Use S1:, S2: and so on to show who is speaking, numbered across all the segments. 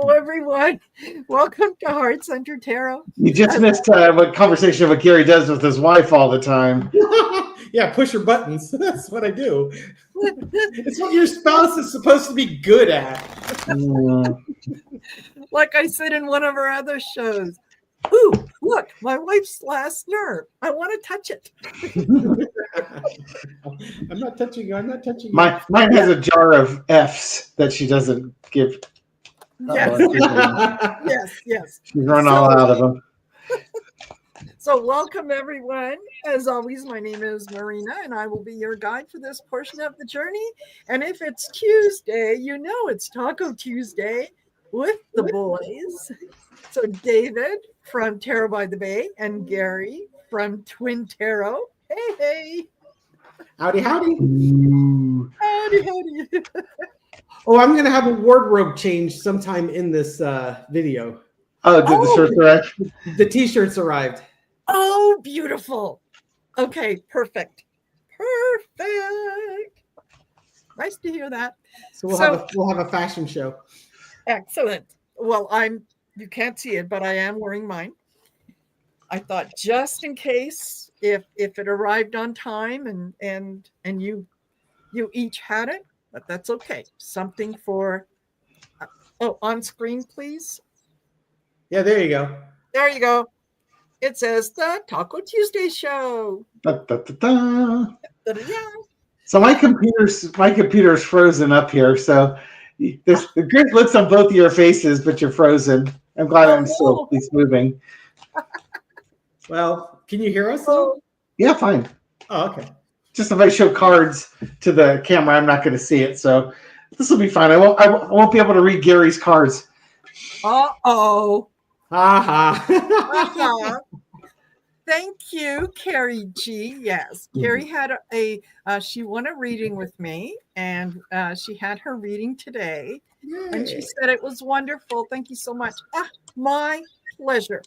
S1: Hello, everyone. Welcome to Heart Center Tarot.
S2: You just missed what conversation what Gary does with his wife all the time.
S3: Yeah, push your buttons. That's what I do. It's what your spouse is supposed to be good at.
S1: Like I said in one of our other shows, ooh, look, my wife's last nerve. I want to touch it.
S3: I'm not touching you. I'm not touching you.
S2: Mine has a jar of F's that she doesn't give.
S1: Yes. Yes.
S2: She's run all out of them.
S1: So welcome, everyone. As always, my name is Marina, and I will be your guide for this portion of the journey. And if it's Tuesday, you know it's Taco Tuesday with the boys. So David from Tarot by the Bay and Gary from Twin Tarot. Hey.
S3: Howdy, howdy.
S1: Howdy.
S3: Oh, I'm going to have a wardrobe change sometime in this video.
S2: Oh, did the shirts arrive?
S3: The t-shirts arrived.
S1: Oh, beautiful. Okay, perfect. Nice to hear that.
S3: So we'll have a fashion show.
S1: Excellent. Well, you can't see it, but I am wearing mine. I thought just in case if it arrived on time and you each had it, but that's okay. Something for on screen, please.
S3: Yeah, there you go.
S1: There you go. It says the Taco Tuesday show.
S2: So my computer's frozen up here. So the grid looks on both of your faces, but you're frozen. I'm glad I'm still at least moving.
S3: Well, can you hear us though?
S2: Yeah, fine.
S3: Oh, okay.
S2: Just if I show cards to the camera, I'm not going to see it. So this will be fine. I won't be able to read Gary's cards.
S1: Uh-oh.
S3: Uh-huh.
S1: Thank you, Carrie G. Yes, Carrie had she won a reading with me, and she had her reading today. Yay. And she said it was wonderful. Thank you so much. My pleasure.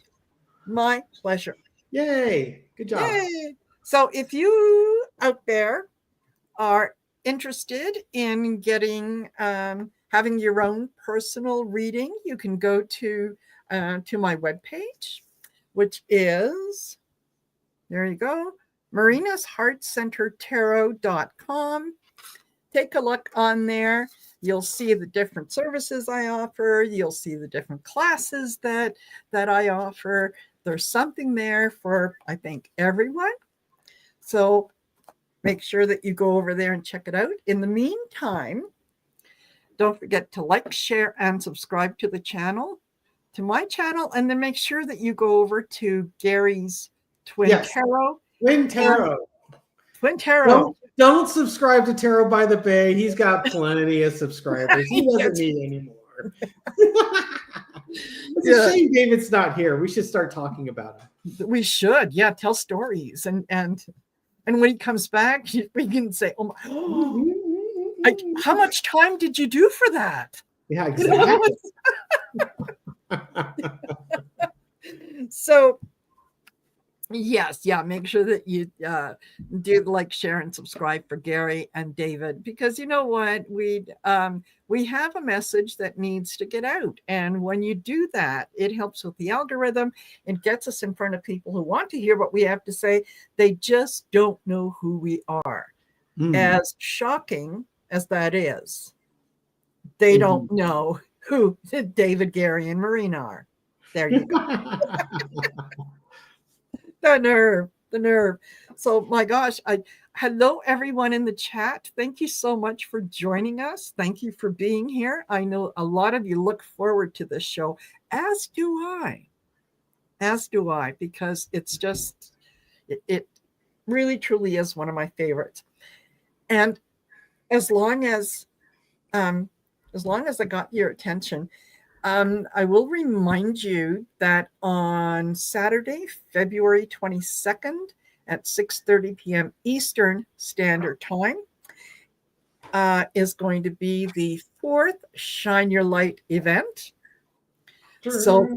S1: My pleasure.
S3: Yay. Good job.
S1: Yay. So if you out there are interested in getting having your own personal reading, you can go to my webpage, which is, there you go, marinasheartcentertarot.com. Take a look on there. You'll see the different services I offer. You'll see the different classes that I offer. There's something there for, I think, everyone. So make sure that you go over there and check it out. In the meantime, don't forget to like, share, and subscribe to the channel, to my channel, and then make sure that you go over to Gary's Twin Tarot.
S3: Twin Tarot.
S1: Twin Tarot.
S3: Don't subscribe to Tarot by the Bay. He's got plenty of subscribers. He doesn't need any more. It's a shame David's not here. We should start talking about him.
S1: We should. Yeah, tell stories. And when he comes back, we can say, oh my, how much time did you do for that?
S3: Yeah, exactly.
S1: So, yes, make sure that you do like, share, and subscribe for Gary and David, because you know what, we have a message that needs to get out, and when you do that, it helps with the algorithm. It gets us in front of people who want to hear what we have to say. They just don't know who we are. As shocking as that is, they don't know who David, Gary, and Marina are. There you go. The nerve. So my gosh, hello everyone in the chat. Thank you so much for joining us. Thank you for being here. I know a lot of you look forward to this show, as do I, because it's just, it really truly is one of my favorites. And as long as I got your attention, I will remind you that on Saturday, February 22nd at 6:30 p.m. Eastern Standard Time is going to be the 4th Shine Your Light event. So,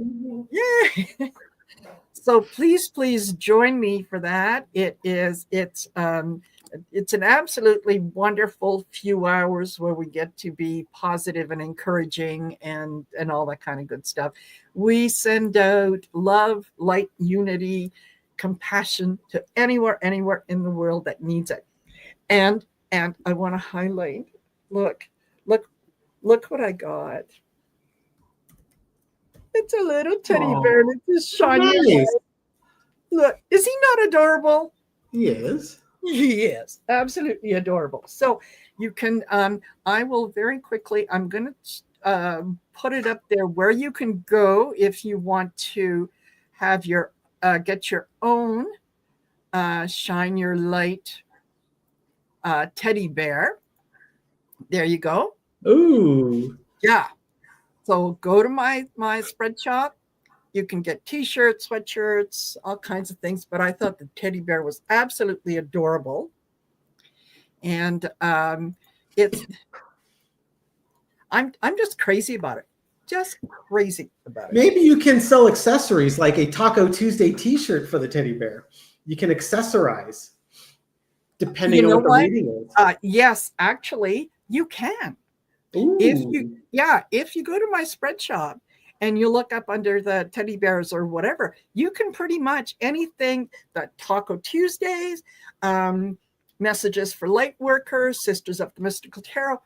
S1: So please join me for that. It's it's an absolutely wonderful few hours where we get to be positive and encouraging and all that kind of good stuff. We send out love, light, unity, compassion to anywhere in the world that needs it. And I want to highlight, look what I got. It's a little teddy bear. It's just shiny.
S3: Nice.
S1: Look, is he not adorable?
S3: He is.
S1: He is absolutely adorable. So you can, I will very quickly, I'm going to put it up there where you can go if you want to have your, get your own Shine Your Light teddy bear. There you go.
S3: Ooh.
S1: Yeah. So go to my spread shop. You can get t-shirts, sweatshirts, all kinds of things. But I thought the teddy bear was absolutely adorable. And it's, I'm just crazy about it. Just crazy about it.
S3: Maybe you can sell accessories like a Taco Tuesday t-shirt for the teddy bear. You can accessorize depending on what the reading is.
S1: Yes, actually, you can.
S3: Ooh.
S1: If you go to my spread shop and you look up under the teddy bears or whatever, you can pretty much anything that Taco Tuesdays, Messages for Light Workers, Sisters of the Mystical Tarot,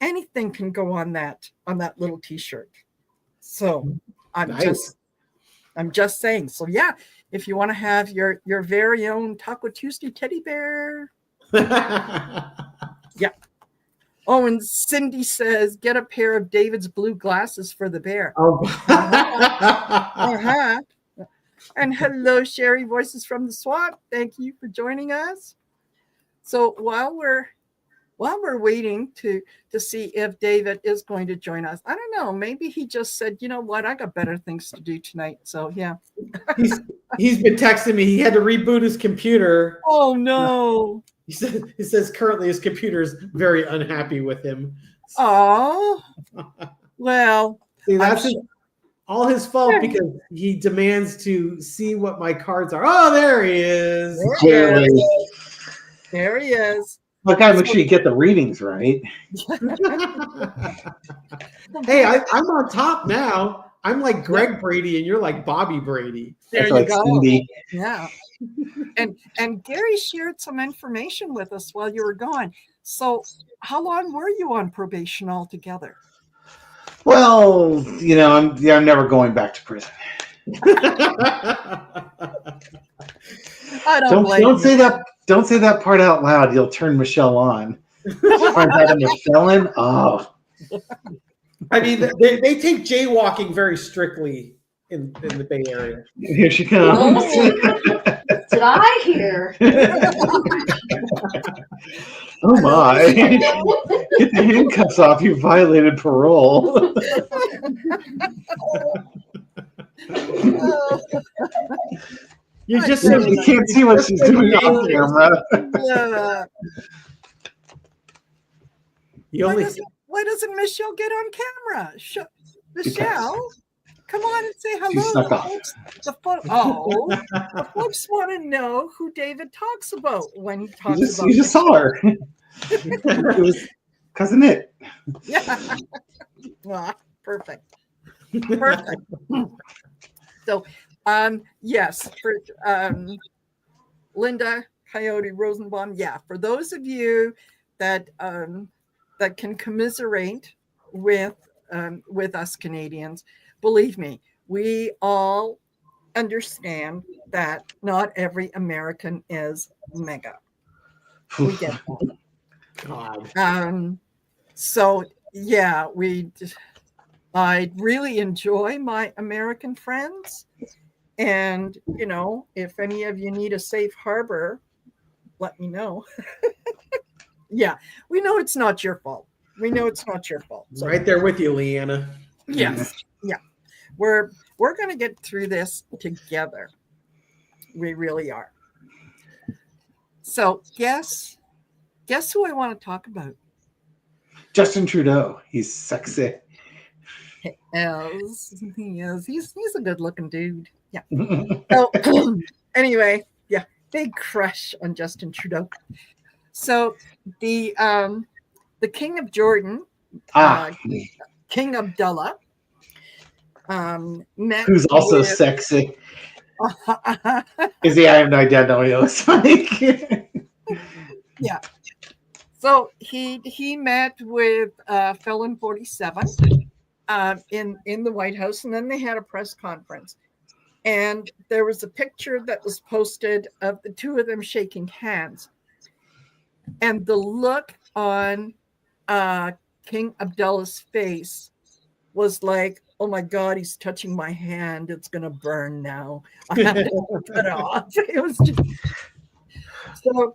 S1: anything can go on that little t-shirt. So I'm just saying. So yeah, if you want to have your very own Taco Tuesday teddy bear. Yeah. Oh, and Cindy says, get a pair of David's blue glasses for the bear.
S3: Oh.
S1: And hello, Sherry, Voices from the Swamp. Thank you for joining us. So while we're waiting to see if David is going to join us, I don't know. Maybe he just said, you know what, I got better things to do tonight. So yeah.
S3: He's been texting me. He had to reboot his computer.
S1: Oh no.
S3: He says currently his computer is very unhappy with him.
S1: Oh, well,
S3: see, that's all his fault because he demands to see what my cards are. Oh, there he is.
S1: There he is.
S2: Look, I make sure you get the readings right.
S3: Hey, I'm on top now. I'm like Greg Brady, and you're like Bobby Brady.
S1: There
S2: That's
S1: you go.
S2: Cindy.
S1: Yeah. And Gary shared some information with us while you were gone. So how long were you on probation altogether?
S2: Well, I'm never going back to prison.
S1: I
S2: don't say that. Don't say that part out loud. You'll turn Michelle on. Find out I'm a felon. Oh.
S3: I mean, they take jaywalking very strictly in the Bay Area.
S2: Here she comes.
S4: Oh, did I hear?
S2: Oh my. Get the handcuffs off. You violated parole.
S3: You
S2: can't see what she's doing off camera.
S1: Why doesn't Michelle get on camera? Michelle, come on and say hello. The folks want to know who David talks about when he talks about.
S2: You just saw her. It was Cousin Nick.
S1: Yeah. Perfect. So, yes, for Linda Coyote Rosenbaum. Yeah, for those of you that can commiserate with us Canadians, believe me, we all understand that not every American is mega. We get that.
S3: God.
S1: So yeah, I really enjoy my American friends. And, if any of you need a safe harbor, let me know. Yeah, we know it's not your fault. So,
S3: right there with you, Leanna.
S1: Yes. Yeah. We're going to get through this together. We really are. So guess who I want to talk about?
S2: Justin Trudeau. He's sexy.
S1: He is. He's a good looking dude. Yeah. So anyway, yeah. big crush on Justin Trudeau. So the King of Jordan, King Abdullah, met
S2: who's also
S1: with,
S2: sexy. Is he? I have no idea. No, he looks like.
S1: yeah. So he met with Felon 47 in the White House, and then they had a press conference. And there was a picture that was posted of the two of them shaking hands. And the look on King Abdullah's face was like, oh my God, he's touching my hand. It's going to burn now. I have to cut it off. It was just... So,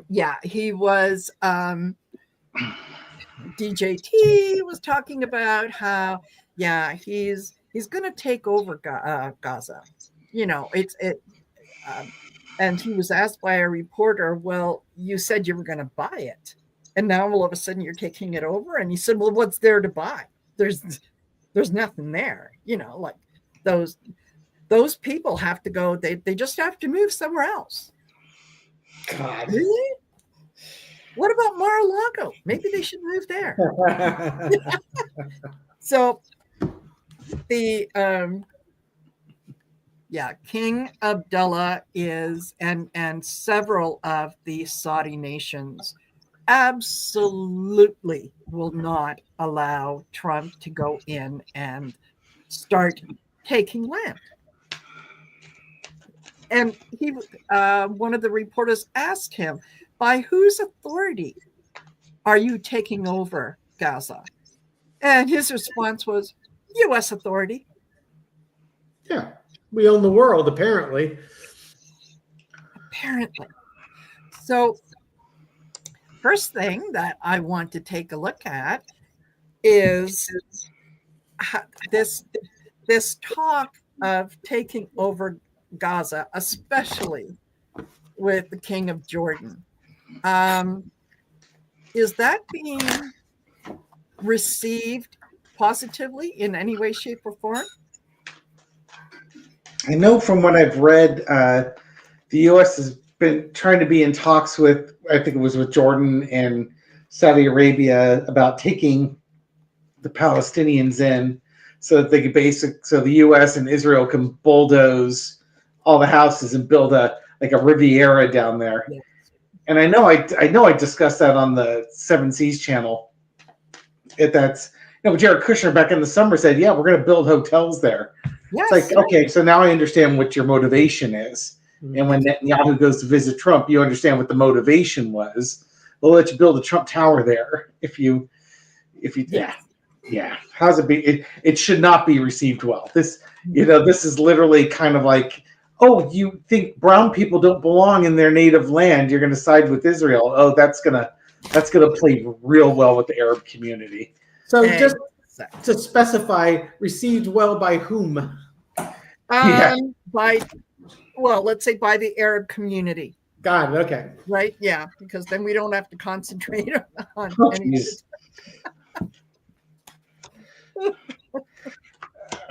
S1: yeah, he was... DJT was talking about how, yeah, he's going to take over Gaza. You know, and he was asked by a reporter, well, you said you were going to buy it, and now all of a sudden you're taking it over. And he said, well, what's there to buy? There's nothing there. You know, like those people have to go. They just have to move somewhere else.
S3: God.
S1: Really? What about Mar-a-Lago? Maybe they should move there. So the King Abdullah is, and several of the Saudi nations absolutely will not allow Trump to go in and start taking land. And he, one of the reporters asked him, by whose authority are you taking over Gaza? And his response was, U.S. authority.
S3: Yeah, we own the world, apparently.
S1: Apparently. So, first thing that I want to take a look at is this talk of taking over Gaza, especially with the King of Jordan. Is that being received positively in any way, shape, or form?
S2: I know from what I've read, the U.S. has been trying to be in talks with, I think it was with Jordan and Saudi Arabia, about taking the Palestinians in so that they could so the U.S. and Israel can bulldoze all the houses and build a Riviera down there. Yeah. And I know I discussed that on the Seven Seas channel. Jared Kushner back in the summer said, yeah, we're going to build hotels there. Yes. It's like, okay, so now I understand what your motivation is. Mm-hmm. And when Netanyahu goes to visit Trump, you understand what the motivation was. We'll let you build a Trump Tower there if you yeah. How's it be? It should not be received well. This is literally kind of like, oh, you think brown people don't belong in their native land? You're going to side with Israel. Oh, that's gonna play real well with the Arab community.
S3: So just to specify, received well by whom?
S1: Let's say by the Arab community.
S3: Got it. Okay.
S1: Right. Yeah. Because then we don't have to concentrate on anything.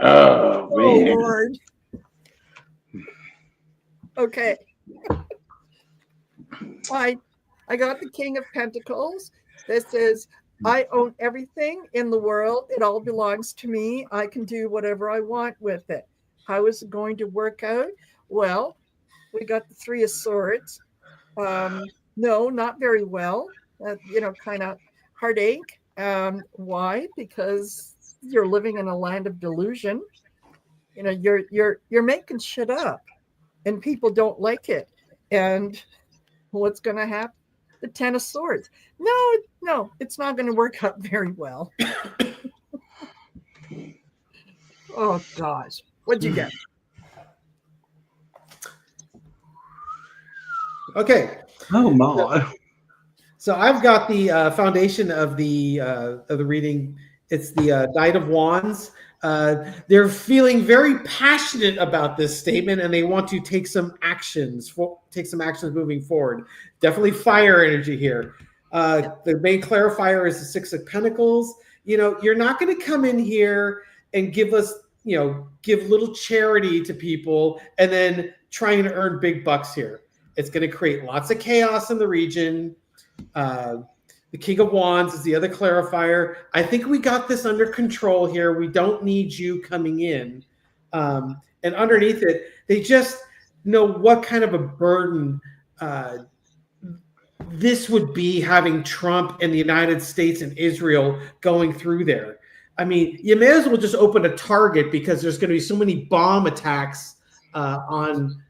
S2: Oh, man.
S1: Lord. Okay. I got the King of Pentacles. This is, I own everything in the world. It all belongs to me. I can do whatever I want with it. How is it going to work out? Well, we got the Three of Swords. No, not very well. Kind of heartache. Why? Because you're living in a land of delusion. You're making shit up, and people don't like it. And what's going to happen? The Ten of Swords. No, it's not going to work out very well. Oh gosh, what'd you get?
S3: Okay.
S2: Oh my.
S3: So I've got the foundation of the reading. It's the Knight of Wands. They're feeling very passionate about this statement, and they want to take some actions moving forward. Definitely fire energy here. The main clarifier is the Six of Pentacles. You're not going to come in here and give us give little charity to people and then trying to earn big bucks here. It's going to create lots of chaos in the region. The King of Wands is the other clarifier. I think we got this under control here. We don't need you coming in. And underneath it, they just know what kind of a burden this would be, having Trump and the United States and Israel going through there. I mean, you may as well just open a target, because there's going to be so many bomb attacks on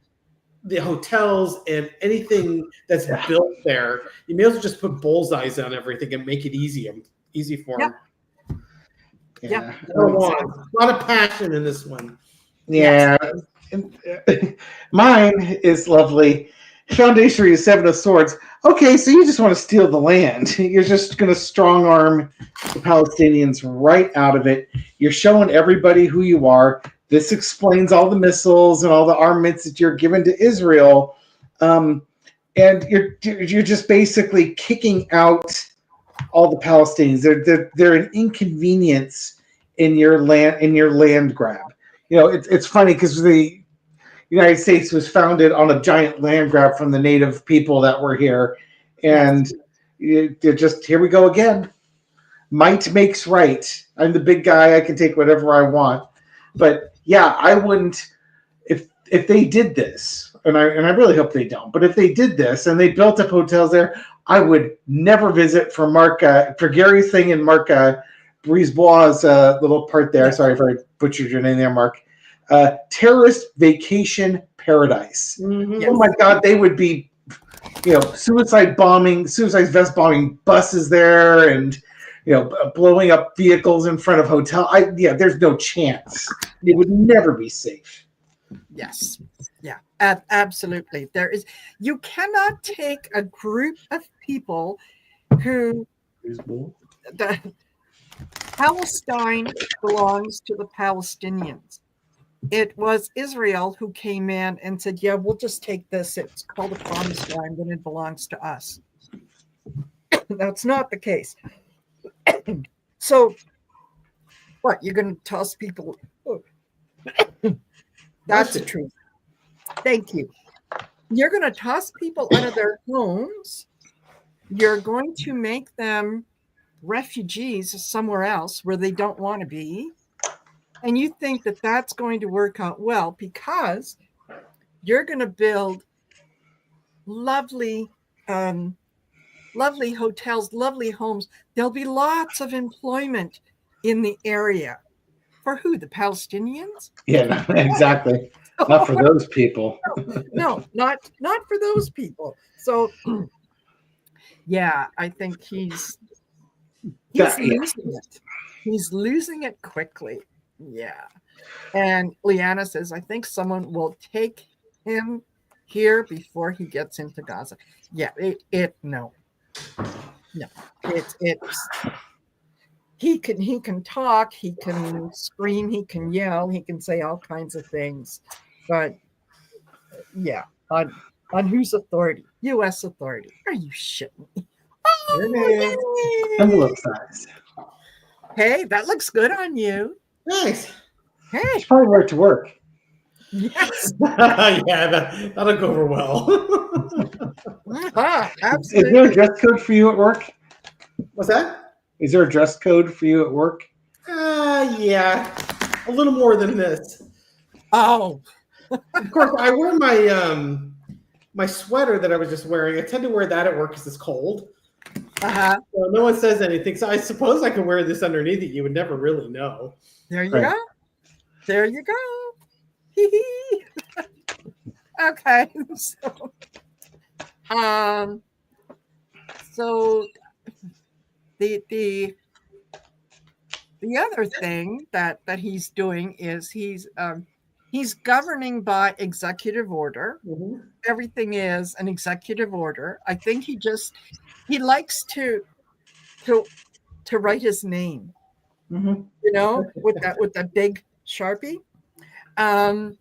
S3: the hotels and anything that's built there. You may as well just put bullseyes on everything and make it easy for them.
S2: Yeah.
S3: A lot of passion in this one.
S2: Yeah. Mine is lovely. Foundation is Seven of Swords. Okay, so you just want to steal the land. You're just going to strong arm the Palestinians right out of it. You're showing everybody who you are. This explains all the missiles and all the armaments that you're giving to Israel, and you're just basically kicking out all the Palestinians. They're an inconvenience in your land grab. It's funny because the United States was founded on a giant land grab from the native people that were here, and they're just, here we go again. Might makes right. I'm the big guy. I can take whatever I want. But yeah, I wouldn't, if they did this, and I really hope they don't. But if they did this and they built up hotels there, I would never visit for Gary's thing and Mark Brisebois' little part there. Sorry if I butchered your name there, Mark. Terrorist vacation paradise.
S3: Mm-hmm.
S2: Oh my God, they would be, suicide vest bombing buses there, and blowing up vehicles in front of hotel. There's no chance. It would never be safe.
S1: Yes. Yeah, absolutely. You cannot take a group of people who Palestine belongs to the Palestinians. It was Israel who came in and said, yeah, we'll just take this. It's called the Promised Land and it belongs to us. That's not the case. So, what? You're going to toss people? Oh. That's the truth. Thank you. You're going to toss people out of their homes. You're going to make them refugees somewhere else where they don't want to be. And you think that that's going to work out well because you're going to build lovely hotels, lovely homes. There'll be lots of employment in the area. For who? The Palestinians?
S2: Yeah, exactly. Not for those people.
S1: No, not for those people. So, yeah, I think he's losing it. He's losing it quickly. Yeah. And Leanna says, I think someone will take him here before he gets into Gaza. Yeah, no. It's he can talk, he can scream, he can yell, he can say all kinds of things. But yeah, on whose authority? US authority. Are you shitting me? Oh,
S2: envelope size.
S1: Hey, that looks good on you.
S3: Nice.
S1: Hey,
S2: it's probably right to work.
S1: Yes.
S3: Yeah, that'll go over well.
S1: Absolutely.
S2: Is there a dress code for you at work?
S3: What's that?
S2: Is there a dress code for you at work?
S3: Yeah, a little more than this.
S1: Oh,
S3: of course, I wear my my sweater that I was just wearing. I tend to wear that at work because it's cold.
S1: Uh-huh.
S3: So no one says anything. So I suppose I could wear this underneath it. You would never really know.
S1: There you go. There you go. Okay. So the other thing that he's doing is he's governing by executive order.
S3: Mm-hmm.
S1: Everything is an executive order. I think he likes to write his name,
S2: Mm-hmm.
S1: with that big Sharpie. And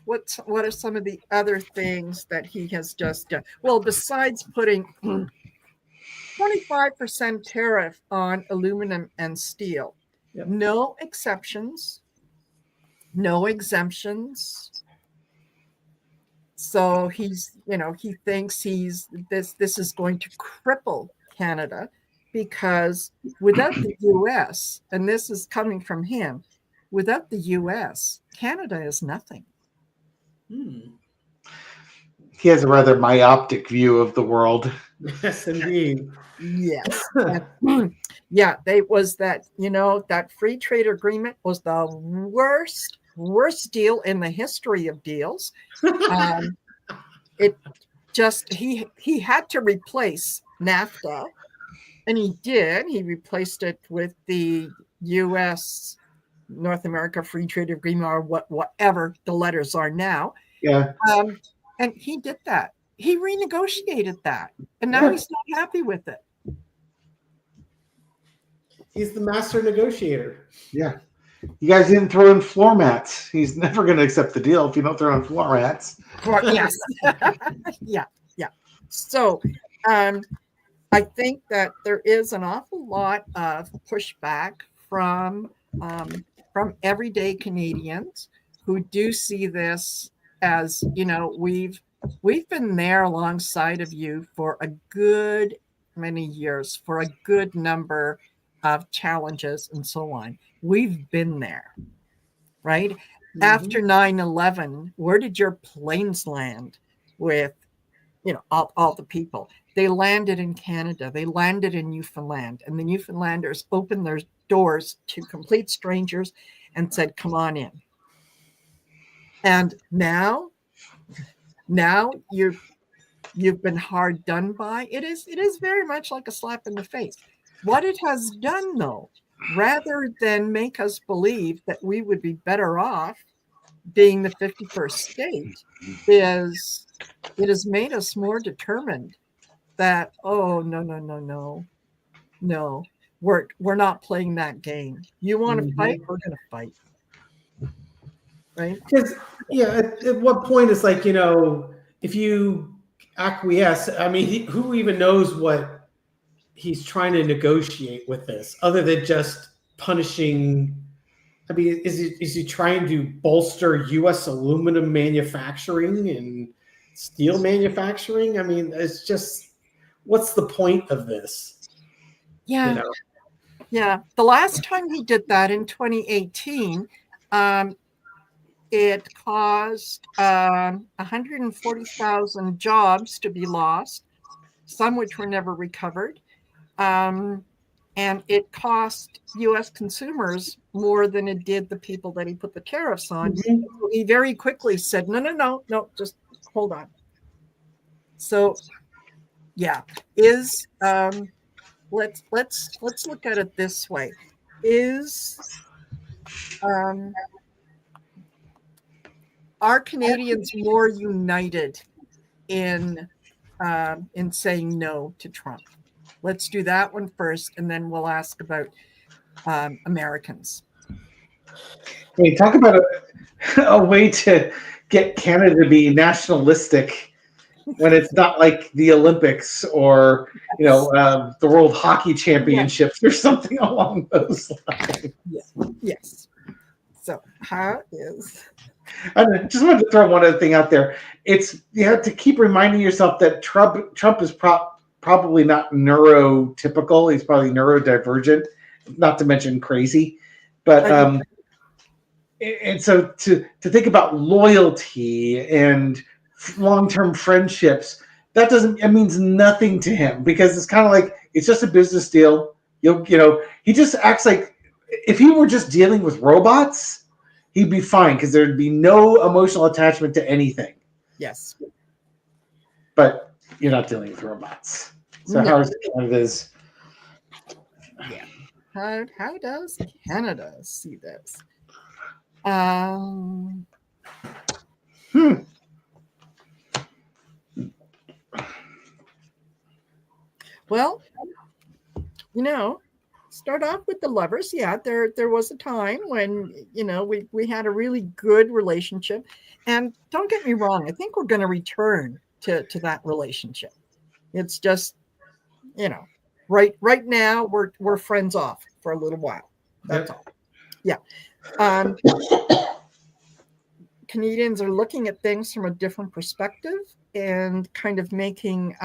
S1: what are some of the other things that he has just done? Well, besides putting 25% tariff on aluminum and steel,
S3: Yep.
S1: No exceptions, no exemptions. So he's, he thinks this is going to cripple Canada because without the US, and this is coming from him, without the US, Canada is nothing.
S2: He has a rather myopic view of the world.
S3: Yes, indeed.
S1: Yes. Yeah, they was that, that free trade agreement was the worst deal in the history of deals. It just he had to replace NAFTA, and he did. He replaced it with the US North America Free Trade Agreement, or whatever the letters are now.
S2: Yeah.
S1: And he did that. He renegotiated that, and now he's not happy with it.
S3: He's the master negotiator.
S2: Yeah. You guys didn't throw in floor mats. He's never going to accept the deal if you don't throw in floor mats.
S1: Yes. Yeah. So I think that there is an awful lot of pushback from everyday Canadians who do see this as, we've been there alongside of you for a good many years, for a good number of challenges and so on. We've been there, right? Mm-hmm. After 9/11, where did your planes land with, all the people? They landed in Canada. They landed in Newfoundland, and the Newfoundlanders opened their doors to complete strangers and said, "Come on in." And now you've been hard done by. It is very much like a slap in the face. What it has done, though, rather than make us believe that we would be better off being the 51st state, is it has made us more determined that, no, we're not playing that game. You want to fight, we're going to fight. Right?
S3: Because at what point it's like, if you acquiesce, I mean, who even knows what he's trying to negotiate with this, other than just punishing? I mean, is he trying to bolster U.S. aluminum manufacturing and steel manufacturing? I mean, it's just, what's the point of this?
S1: Yeah. Yeah. The last time he did that in 2018, it caused 140,000 jobs to be lost, some which were never recovered. And it cost U.S. consumers more than it did the people that he put the tariffs on. Mm-hmm. So he very quickly said, no, just hold on. So, yeah, let's look at it this way. Are Canadians more united in saying no to Trump? Let's do that one first, and then we'll ask about Americans.
S2: I mean, talk about a way to get Canada to be nationalistic when it's not like the Olympics or the World Hockey Championships or something along those lines.
S1: Yes. So how is?
S2: I just wanted to throw one other thing out there. It's to keep reminding yourself that Trump is probably not neurotypical. He's probably neurodivergent, not to mention crazy. But and so to think about loyalty and long-term friendships, it means nothing to him, because it's kind of like it's just a business deal. He just acts like if he were just dealing with robots, he'd be fine because there'd be no emotional attachment to anything.
S1: Yes.
S2: But you're not dealing with robots. So how is Canada's?
S1: Yeah. How does Canada see this? Well, start off with the lovers. Yeah, there was a time when we had a really good relationship, and don't get me wrong, I think we're going to return to that relationship. It's just right now we're friends off for a little while. That's
S3: Yep.
S1: all. Yeah. Um, Canadians are looking at things from a different perspective and kind of making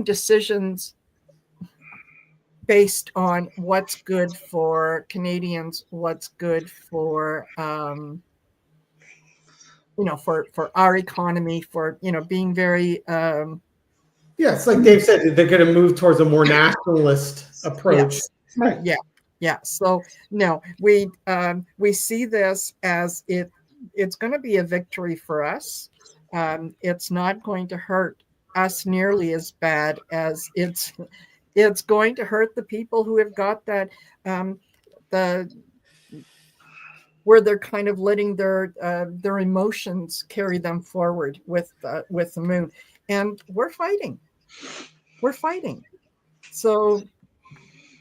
S1: decisions based on what's good for Canadians, what's good for for our economy, for being very
S3: Yeah, it's like Dave said, they're going to move towards a more nationalist approach.
S1: yes,
S2: Right.
S1: yeah. So no, we see this as it's going to be a victory for us. It's not going to hurt us nearly as bad as it's going to hurt the people who have got that the where they're kind of letting their emotions carry them forward with the moon, and we're fighting. So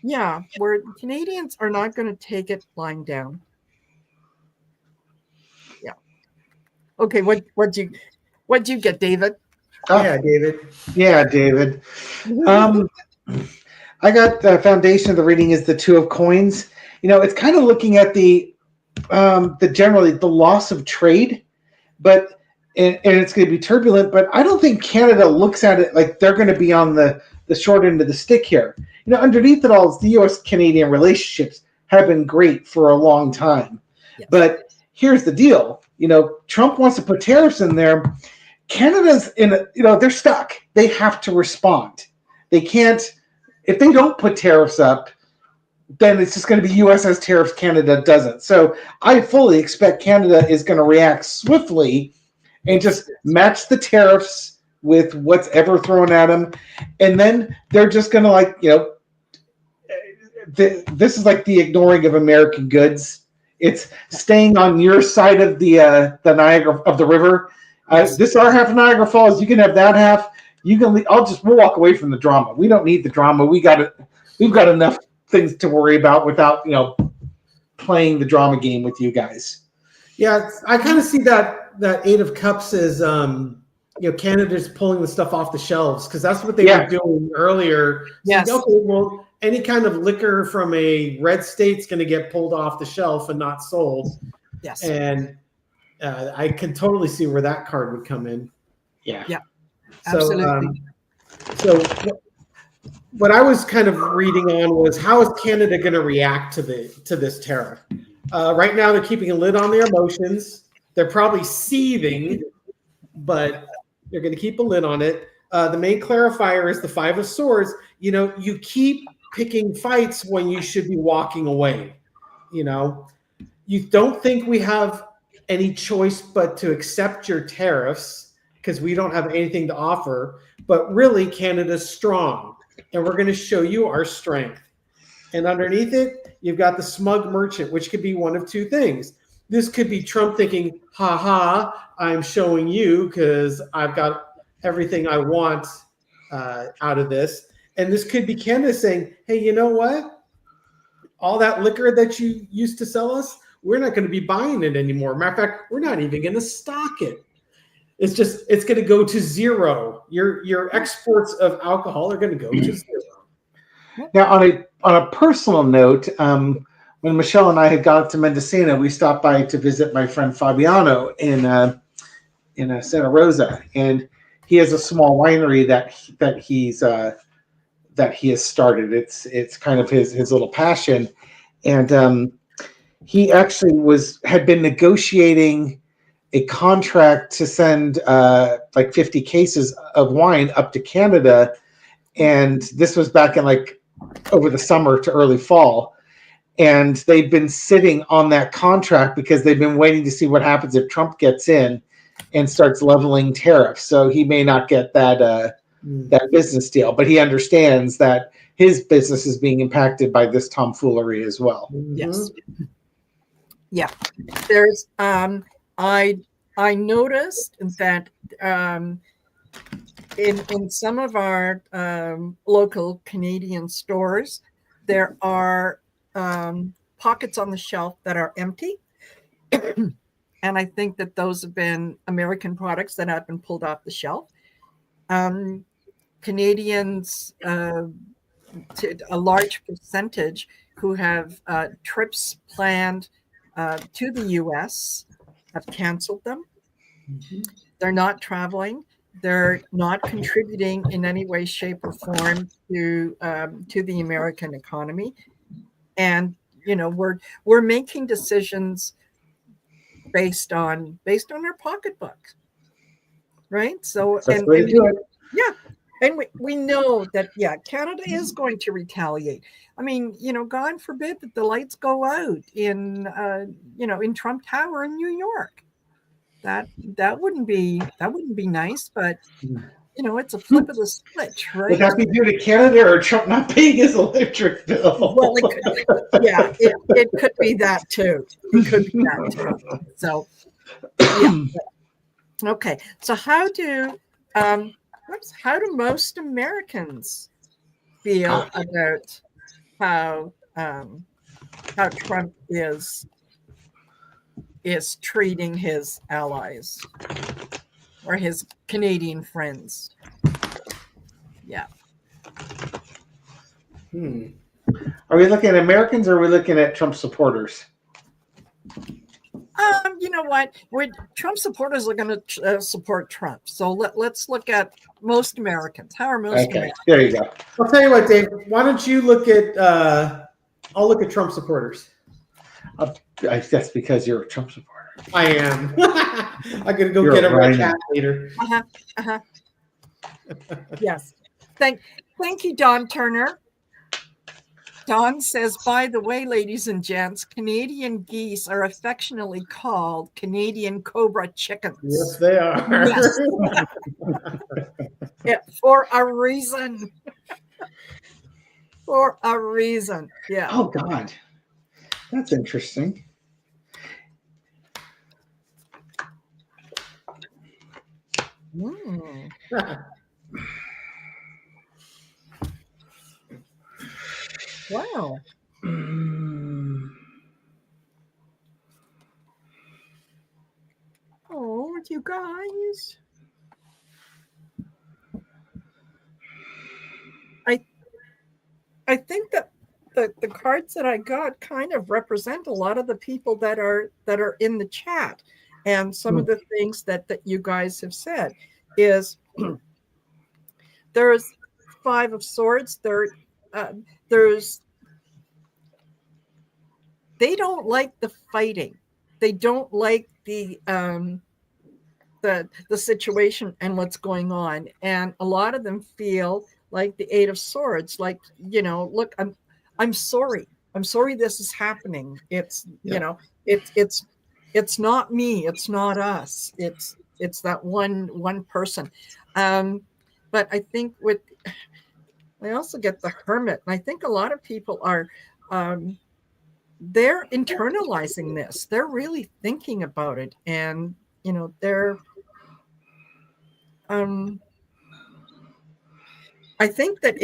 S1: yeah, we're Canadians are not going to take it lying down. Yeah. Okay. What'd you get, David?
S2: Oh,
S3: Yeah, David.
S2: yeah, David. Um, I got the foundation of the reading is the Two of Coins. It's kind of looking at the generally the loss of trade, but and it's going to be turbulent. But I don't think Canada looks at it like they're going to be on the short end of the stick here. Underneath it all, the U.S.-Canadian relationships have been great for a long time.
S1: Yes.
S2: But here's the deal: Trump wants to put tariffs in there. Canada's they're stuck. They have to respond. They can't if they don't put tariffs up. Then it's just going to be U.S. has tariffs, Canada doesn't. So I fully expect Canada is going to react swiftly and just match the tariffs with what's ever thrown at them. And then they're just going to this is like the ignoring of American goods. It's staying on your side of the Niagara of the river.
S1: Yes.
S2: This is our half of Niagara Falls. You can have that half. You can. We'll walk away from the drama. We don't need the drama. We've got enough things to worry about without playing the drama game with you guys.
S3: Yeah, I kind of see that Eight of Cups as Canada's pulling the stuff off the shelves because that's what they were doing earlier.
S1: Yes.
S3: So, okay, well, any kind of liquor from a red state's going to get pulled off the shelf and not sold.
S1: Yes.
S3: And I can totally see where that card would come in.
S2: Yeah.
S1: Yeah. Absolutely.
S3: So what I was kind of reading on was how is Canada going to react to this tariff? Right now, they're keeping a lid on their emotions. They're probably seething, but they're going to keep a lid on it. The main clarifier is the Five of Swords. You keep picking fights when you should be walking away. You don't think we have any choice but to accept your tariffs because we don't have anything to offer. But really, Canada's strong, and we're going to show you our strength. And underneath it, you've got the smug merchant, which could be one of two things. This could be Trump thinking, ha ha, I'm showing you because I've got everything I want out of this. And this could be Canada saying, hey, you know what? All that liquor that you used to sell us, we're not going to be buying it anymore. Matter of fact, we're not even going to stock it. It's going to go to zero. Your exports of alcohol are going to go to zero.
S2: Now, on a personal note, when Michelle and I had got to Mendocino, we stopped by to visit my friend Fabiano in Santa Rosa, and he has a small winery that he has started. It's kind of his little passion, and he actually had been negotiating a contract to send like 50 cases of wine up to Canada, and this was back in over the summer to early fall. And they've been sitting on that contract because they've been waiting to see what happens if Trump gets in and starts leveling tariffs. So he may not get that business deal, but he understands that his business is being impacted by this tomfoolery as well.
S1: Yes. Yeah. There's I noticed that in some of our local Canadian stores, there are pockets on the shelf that are empty. And I think that those have been American products that have been pulled off the shelf. Canadians, to a large percentage, who have trips planned to the U.S. have canceled them. They're not traveling. They're not contributing in any way, shape, or form to the American economy. And we're making decisions based on our pocketbook, right? So
S2: That's the way to do it.
S1: yeah, and we know that Canada is going to retaliate. I mean, God forbid that the lights go out in in Trump Tower in New York. That wouldn't be nice, but it's a flip of the switch, right?
S2: Would that be due to Canada or Trump not paying his electric bill?
S1: Well, it could be that too. It could be that too. So, okay. So how do most Americans feel about how Trump is treating his allies or his Canadian friends? Yeah.
S2: Are we looking at Americans or are we looking at Trump supporters?
S1: You know what? Trump supporters are going to support Trump. So let's look at most Americans. How are most Americans?
S2: There you go.
S3: I'll tell you what, Dave. Why don't you look at? I'll look at Trump supporters.
S2: That's because you're a Trump supporter.
S3: I am. I'm gonna go get a red cat later.
S1: Yes. Thank you, Don Turner. Don says, by the way, ladies and gents, Canadian geese are affectionately called Canadian cobra chickens.
S3: Yes, they are.
S1: Yes. Yeah, for a reason. For a reason. Yeah.
S2: Oh, God. That's interesting.
S1: Wow. Oh, you guys. I think that the cards that I got kind of represent a lot of the people that are in the chat, and some of the things that you guys have said is there's Five of Swords. There's they don't like the fighting. They don't like the situation and what's going on, and a lot of them feel like the Eight of Swords, like, look, I'm sorry this is happening. It's it's not me, it's not us, it's that one person. But I think I also get the Hermit, and I think a lot of people are they're internalizing this. They're really thinking about it, and they're I think that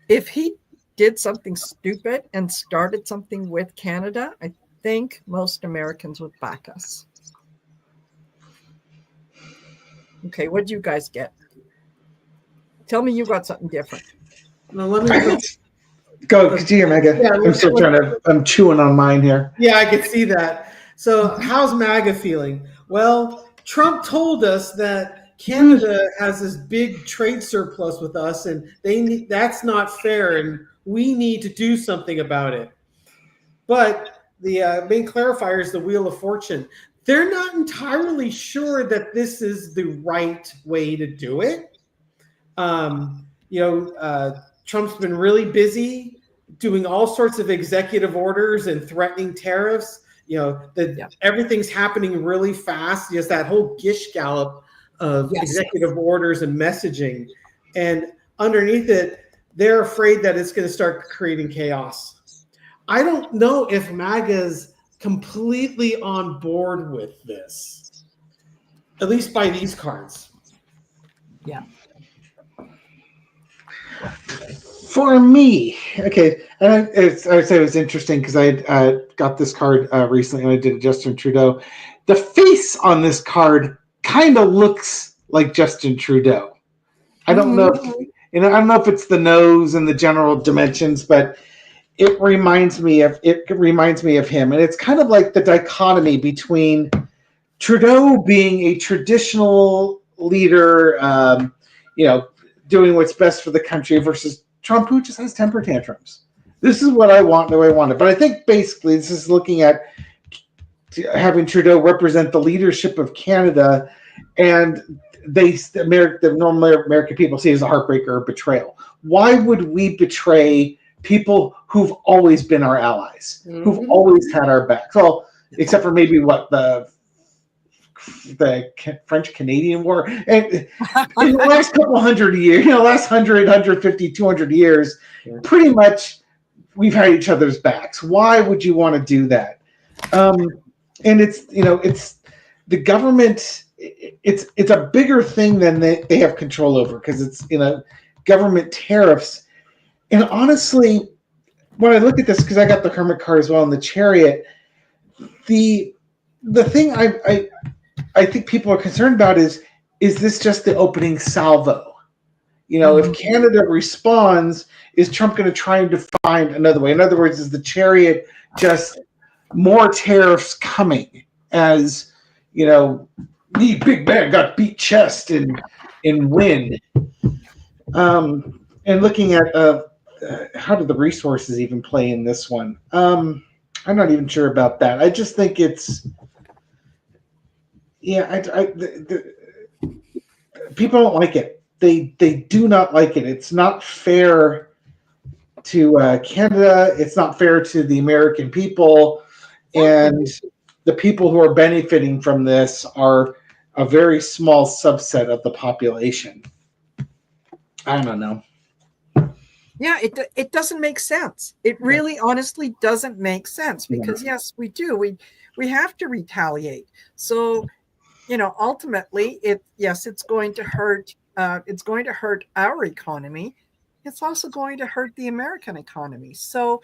S1: if he did something stupid and started something with Canada, I think most Americans would back us. Okay, what do you guys get? Tell me you got something different.
S3: Now let me
S2: go continue, Mega.
S3: Yeah,
S2: I'm chewing on mine here.
S3: Yeah, I can see that. So how's MAGA feeling? Well, Trump told us that Canada has this big trade surplus with us, and that's not fair, and we need to do something about it. But the main clarifier is the Wheel of Fortune. They're not entirely sure that this is the right way to do it. Trump's been really busy doing all sorts of executive orders and threatening tariffs. Everything's happening really fast. Just that whole gish gallop of executive orders and messaging, and underneath it, they're afraid that it's going to start creating chaos. I don't know if MAGA's completely on board with this, at least by these cards.
S1: Yeah.
S2: For me, okay, and I would say it was interesting because I got this card recently when I did Justin Trudeau. The face on this card kind of looks like Justin Trudeau. I don't know if I don't know if it's the nose and the general dimensions, but it reminds me of him, and it's kind of like the dichotomy between Trudeau being a traditional leader, doing what's best for the country, versus Trump, who just has temper tantrums. This is what I want, the way I want it. But I think basically this is looking at having Trudeau represent the leadership of Canada, and the normal American people see it as a heartbreaker or betrayal. Why would we betray people who've always been our allies, who've always had our backs? Well, except for maybe the French-Canadian War. And in the last couple hundred years, last 100, 150, 200 years, pretty much we've had each other's backs. Why would you want to do that? And it's the government. It's a bigger thing than they have control over, because it's government tariffs. And honestly, when I look at this, because I got the Hermit card as well in the Chariot, the thing I think people are concerned about is this just the opening salvo? If Canada responds, is Trump going to try to find another way? In other words, is the Chariot just more tariffs coming as, the big man got beat chest and win? And looking at how do the resources even play in this one? I'm not even sure about that. I just think it's, people don't like it. They do not like it. It's not fair to Canada. It's not fair to the American people, and the people who are benefiting from this are a very small subset of the population. I don't know.
S1: Yeah, it doesn't make sense. It really, honestly, doesn't make sense, because yes, we do. We have to retaliate. So, ultimately, it's going to hurt. It's going to hurt our economy. It's also going to hurt the American economy. So,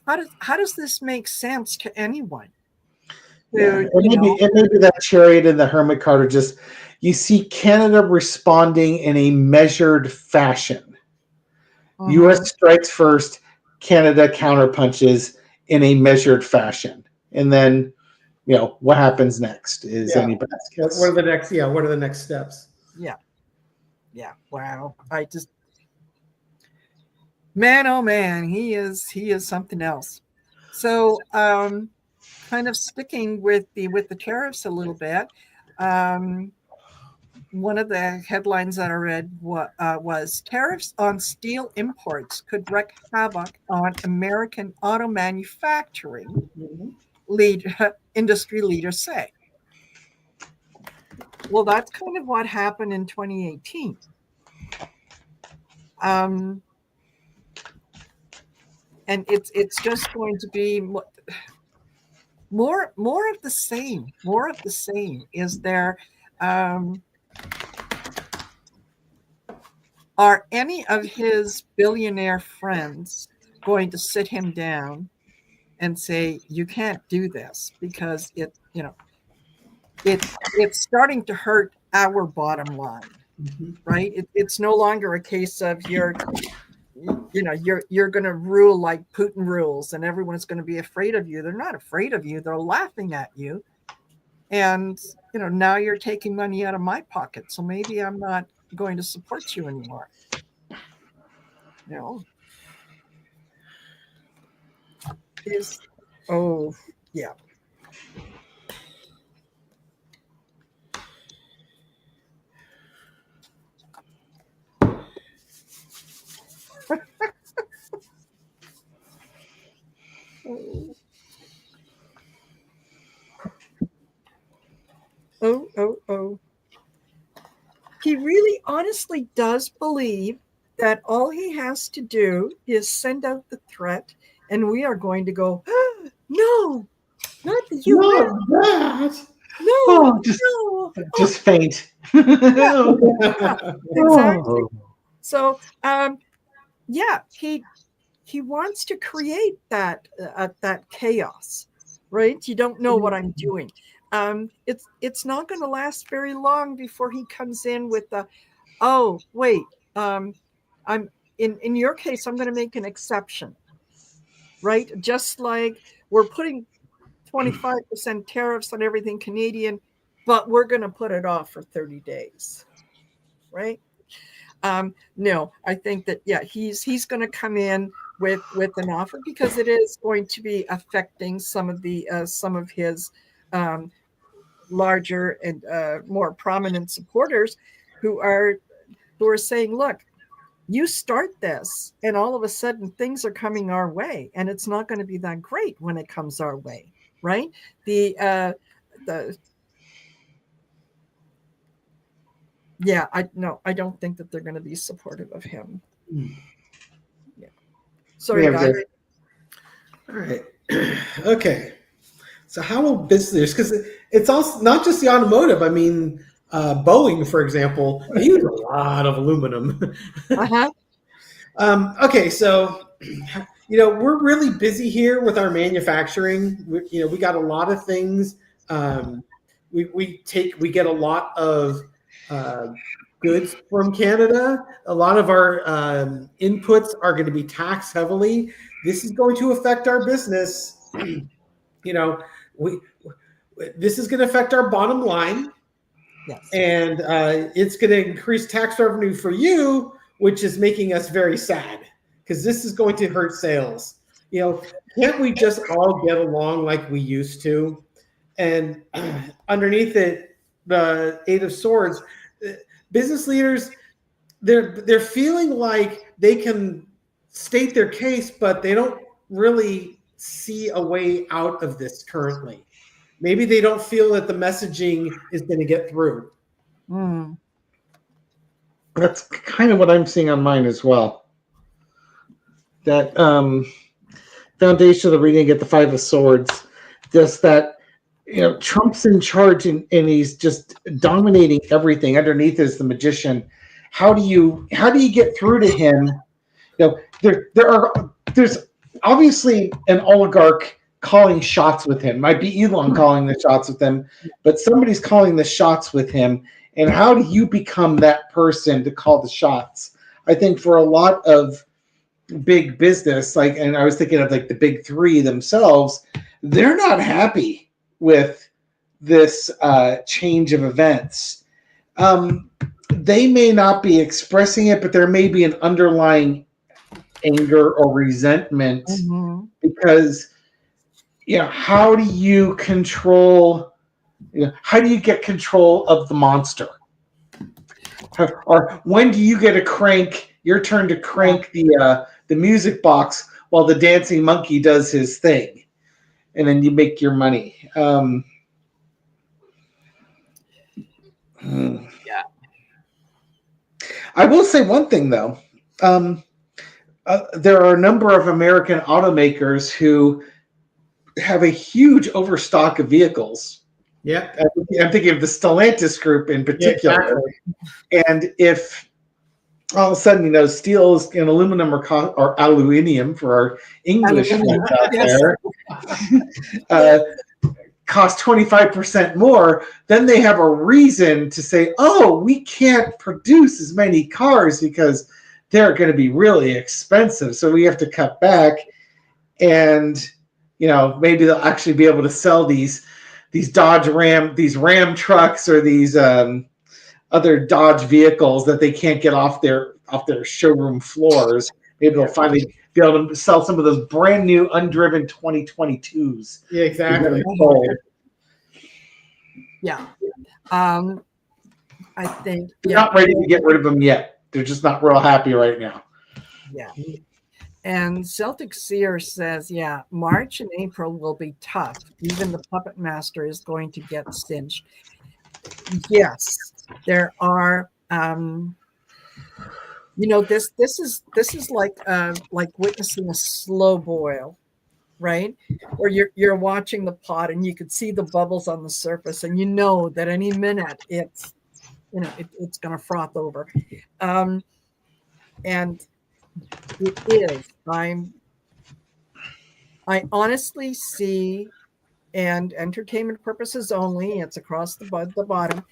S1: how does this make sense to anyone?
S2: Maybe that Chariot and the Hermit card are just, you see Canada responding in a measured fashion. U.S. strikes first, Canada counterpunches in a measured fashion, and then what happens next is anybody's guess.
S3: What are the next? Yeah, what are the next steps?
S1: Yeah. Wow. Man, oh man, he is something else. So, kind of sticking with the tariffs a little bit. One of the headlines that I read was tariffs on steel imports could wreak havoc on American auto manufacturing, industry leaders say. Well, that's kind of what happened in 2018. And it's just going to be more of the same. More of the same. Is there? Are any of his billionaire friends going to sit him down and say, you can't do this because it's starting to hurt our bottom line, right? It's no longer a case of you're going to rule like Putin rules and everyone's going to be afraid of you. They're not afraid of you. They're laughing at you. And, now you're taking money out of my pocket. So maybe I'm not going to support you anymore. Yeah. Oh. He really honestly does believe that all he has to do is send out the threat and we are going to go, no, not the U.S.
S3: Not that.
S1: No,
S2: just faint.
S1: Yeah, exactly. So, he wants to create that chaos, right? You don't know what I'm doing. It's not going to last very long before he comes in with the, I'm in your case, I'm going to make an exception. right? Just like we're putting 25% tariffs on everything Canadian, but we're going to put it off for 30 days, right? No, I think that, yeah, he's going to come in with an offer because it is going to be affecting some of his larger and more prominent supporters who are saying, look, you start this and all of a sudden things are coming our way and it's not going to be that great when it comes our way, right? The yeah, I don't think that they're going to be supportive of him. Yeah. Sorry,
S2: Yeah,
S1: guys.
S3: All right. Okay. So how will business, because it's also not just the automotive. I mean, Boeing, for example, they use a lot of aluminum.
S1: Uh-huh.
S3: Okay, so we're really busy here with our manufacturing. We got a lot of things. We get a lot of goods from Canada. A lot of our inputs are going to be taxed heavily. This is going to affect our business. This is going to affect our bottom line.
S1: Yes.
S3: And it's going to increase tax revenue for you, which is making us very sad because this is going to hurt sales. Can't we just all get along like we used to? And underneath it, the Eight of Swords, business leaders, they're feeling like they can state their case, but they don't really see a way out of this currently. Maybe they don't feel that the messaging is going to get through.
S1: Mm.
S2: That's kind of what I'm seeing on mine as well. That foundation of the reading, get the Five of Swords, just that Trump's in charge and he's just dominating everything. Underneath is the Magician. How do you get through to him? There's obviously an oligarch calling shots with him. Might be Elon calling the shots with him, but somebody's calling the shots with him. And how do you become that person to call the shots? I think for a lot of big business, and I was thinking of the big three themselves, they're not happy with this change of events. They may not be expressing it, but there may be an underlying anger or resentment because how do you control? How do you get control of the monster? Or when do you get to crank? Your turn to crank the music box while the dancing monkey does his thing, and then you make your money.
S1: Yeah.
S2: I will say one thing though. There are a number of American automakers who have a huge overstock of vehicles.
S3: Yeah.
S2: I'm thinking of the Stellantis group in particular.
S3: Yeah, exactly.
S2: And if all of a sudden, steel and aluminum or aluminium for our English friends out there, cost 25% more, then they have a reason to say, oh, we can't produce as many cars because they're going to be really expensive. So we have to cut back. And, maybe they'll actually be able to sell these Ram trucks or these other Dodge vehicles that they can't get off their showroom floors. Maybe they'll finally be able to sell some of those brand new undriven 2022s.
S3: Yeah, exactly.
S1: Yeah. I think
S2: they're not ready to get rid of them yet. They're just not real happy right now.
S1: Yeah. And Celtic Seer says, March and April will be tough. Even the puppet master is going to get cinched. Yes, there are. This is like witnessing a slow boil, right? Where you're watching the pot and you could see the bubbles on the surface, and that any minute it's going to froth over, and it is. I honestly see, and entertainment purposes only, it's across the bottom.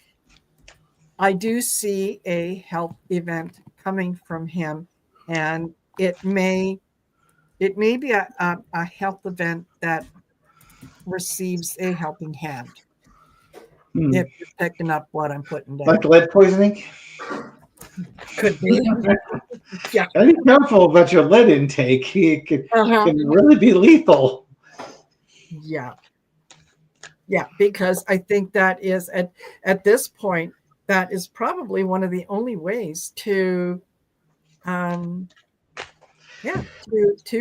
S1: I do see a health event coming from him, and it may It may be a health event that receives a helping hand.
S2: Hmm.
S1: If you're picking up what I'm putting down,
S2: Like lead poisoning.
S1: could be. Yeah.
S2: Be careful about your lead intake. It can really be lethal.
S1: Yeah. Yeah, because I think that is at this point, that is probably one of the only ways to to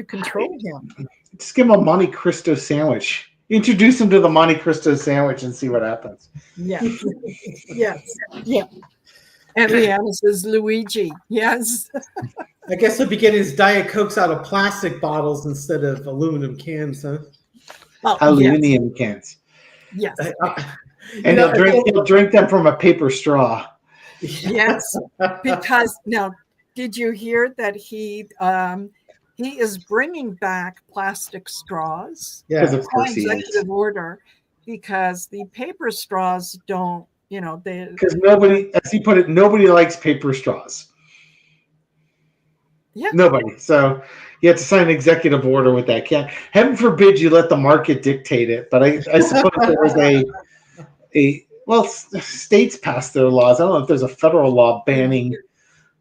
S1: control him.
S2: Just give him a Monte Cristo sandwich. Introduce him to the Monte Cristo sandwich and see what happens.
S1: Yes. Yes. Yeah. And Leanna says Luigi. Yes.
S3: I guess he'll be getting his Diet Cokes out of plastic bottles instead of aluminum cans, huh?
S1: Oh,
S2: Aluminum cans.
S1: yes.
S2: And he'll drink them from a paper straw.
S1: Yes. Because now, did you hear that he is bringing back plastic straws?
S2: Because of course he is.
S1: Executive order, because the paper straws don't, they.
S2: Because nobody, as he put it, nobody likes paper straws.
S1: Yeah.
S2: Nobody. So you have to sign an executive order with that. Heaven forbid you let the market dictate it. But I suppose there was states passed their laws. I don't know if there's a federal law banning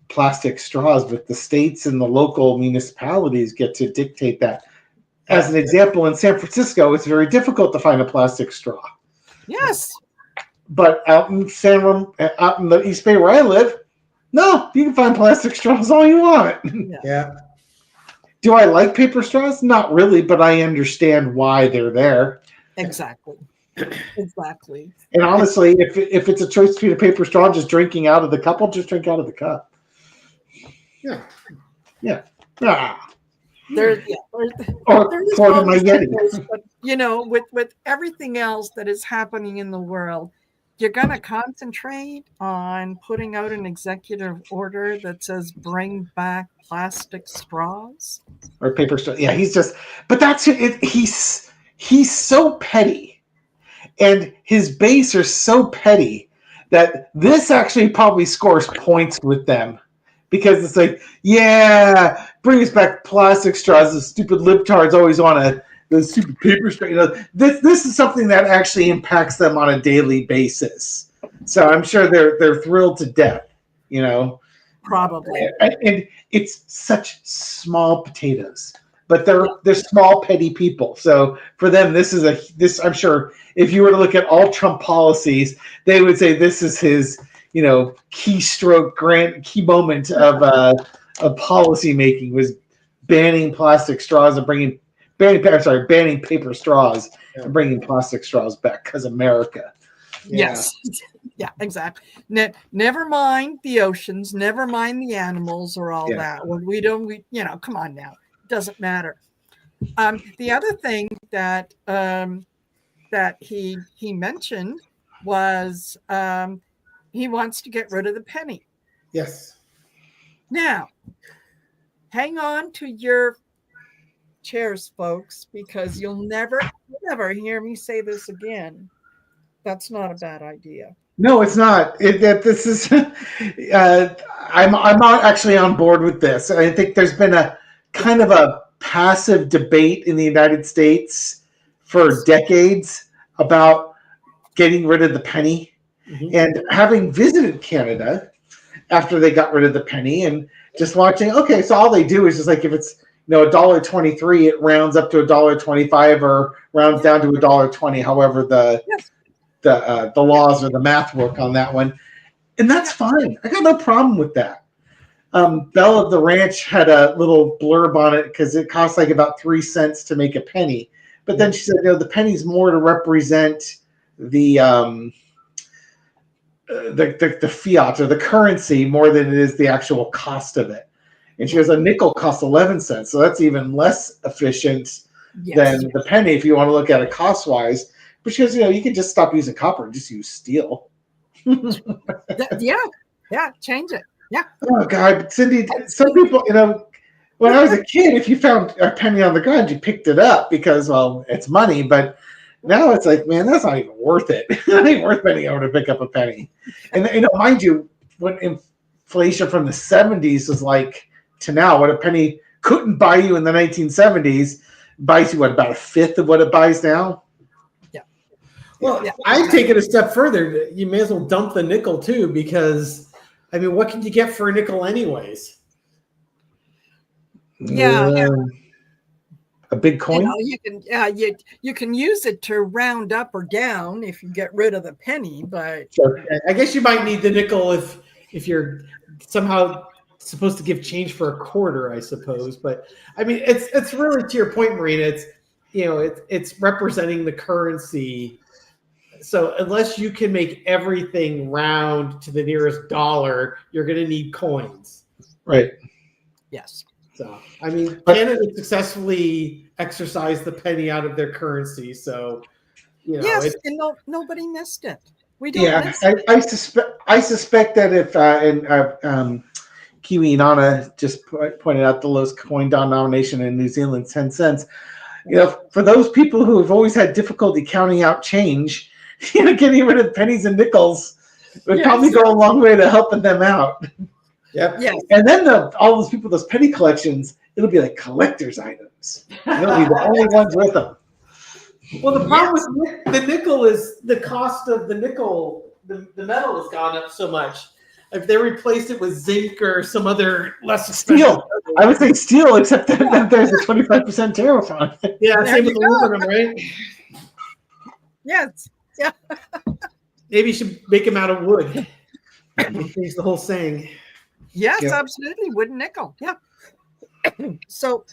S2: plastic straws, but the states and the local municipalities get to dictate that. As an example, in San Francisco, it's very difficult to find a plastic straw.
S1: Yes.
S2: But out in the East Bay where I live, no, you can find plastic straws all you want.
S3: Yeah.
S2: Do I like paper straws? Not really, but I understand why they're there.
S1: Exactly. Exactly.
S2: And honestly, if it's a choice between a paper straw and just drinking out of the cup, I'll just drink out of the cup.
S3: Yeah.
S2: Yeah. Ah.
S1: There's
S2: Pour it in my Yeti.
S1: But, with everything else that is happening in the world, you're going to concentrate on putting out an executive order that says bring back plastic straws
S2: or paper straw. Yeah, but that's it. He's so petty, and his base are so petty that this actually probably scores points with them, because it's like, yeah, bring us back plastic straws. The stupid libtards always want the stupid paper straw. This is something that actually impacts them on a daily basis. So I'm sure they're thrilled to death.
S1: Probably.
S2: And it's such small potatoes, but they're small petty people. So for them, this I'm sure if you were to look at all Trump policies, they would say this is his key moment of policy making was banning plastic straws and banning paper straws and bringing plastic straws back because America.
S1: Yes. Yeah, exactly. Never mind the oceans, never mind the animals or all that. When come on now, it doesn't matter. The other thing that he mentioned was he wants to get rid of the penny.
S3: Yes.
S1: Now, hang on to your chairs, folks, because you'll never hear me say this again. That's not a bad idea.
S2: No, it's not. This is. I'm not actually on board with this. I think there's been a kind of a passive debate in the United States for decades about getting rid of the penny. Mm-hmm. And having visited Canada after they got rid of the penny and just watching, okay, so all they do is just like if it's $1.23, it rounds up to $1.25 or rounds down to $1.20, however the laws or the math work on that one. And that's fine. I got no problem with that. Belle of the Ranch had a little blurb on it because it costs like about 3 cents to make a penny. But then she said, the penny's more to represent the fiat or the currency more than it is the actual cost of it. And she goes, a nickel costs 11 cents. So that's even less efficient than the penny if you want to look at it cost-wise. But she goes, you can just stop using copper and just use steel.
S1: Yeah, change it. Yeah.
S2: Oh, God. Cindy, some people, when I was a kid, if you found a penny on the ground, you picked it up because, well, it's money. But now it's like, man, that's not even worth it. It's not even worth bending over to pick up a penny. And, mind you, when inflation from the 70s was like to now, what a penny couldn't buy you in the 1970s buys you what, about a fifth of what it buys now?
S3: Well,
S1: Yeah.
S3: I'd take it a step further. You may as well dump the nickel too, because I mean, what can you get for a nickel anyways?
S1: Yeah.
S2: A big coin.
S1: You can you can use it to round up or down if you get rid of the penny, but
S2: Sure.
S3: I guess you might need the nickel if you're somehow supposed to give change for a quarter, I suppose. But I mean, it's really to your point, Marina. It's representing the currency. So unless you can make everything round to the nearest dollar, you're going to need coins.
S2: Right.
S1: yes.
S3: So I mean, Canada successfully exercised the penny out of their currency. So
S1: Yes, and nobody missed it. We don't
S2: Yeah,
S1: miss it.
S2: I suspect that if Kiwi Nana just pointed out the lowest coin denomination in New Zealand, 10 cents. For those people who have always had difficulty counting out change, getting rid of pennies and nickels would probably go a long way to helping them out.
S3: Yep.
S1: Yes.
S2: And then all those people, those penny collections, it'll be like collector's items. They'll be the only ones with them.
S3: Well, the problem with the nickel is the cost of the nickel, the metal has gone up so much. If they replaced it with zinc or some other less expensive
S2: Steel. I would say steel, except that there's a 25% tariff on it.
S3: Yeah,
S1: There
S3: same with
S1: you go.
S3: aluminum, right?
S1: Yes. Yeah.
S3: Maybe you should make them out of wood. Change the whole saying.
S1: Yes,
S2: Yeah.
S1: absolutely. Wooden nickel. Yeah. So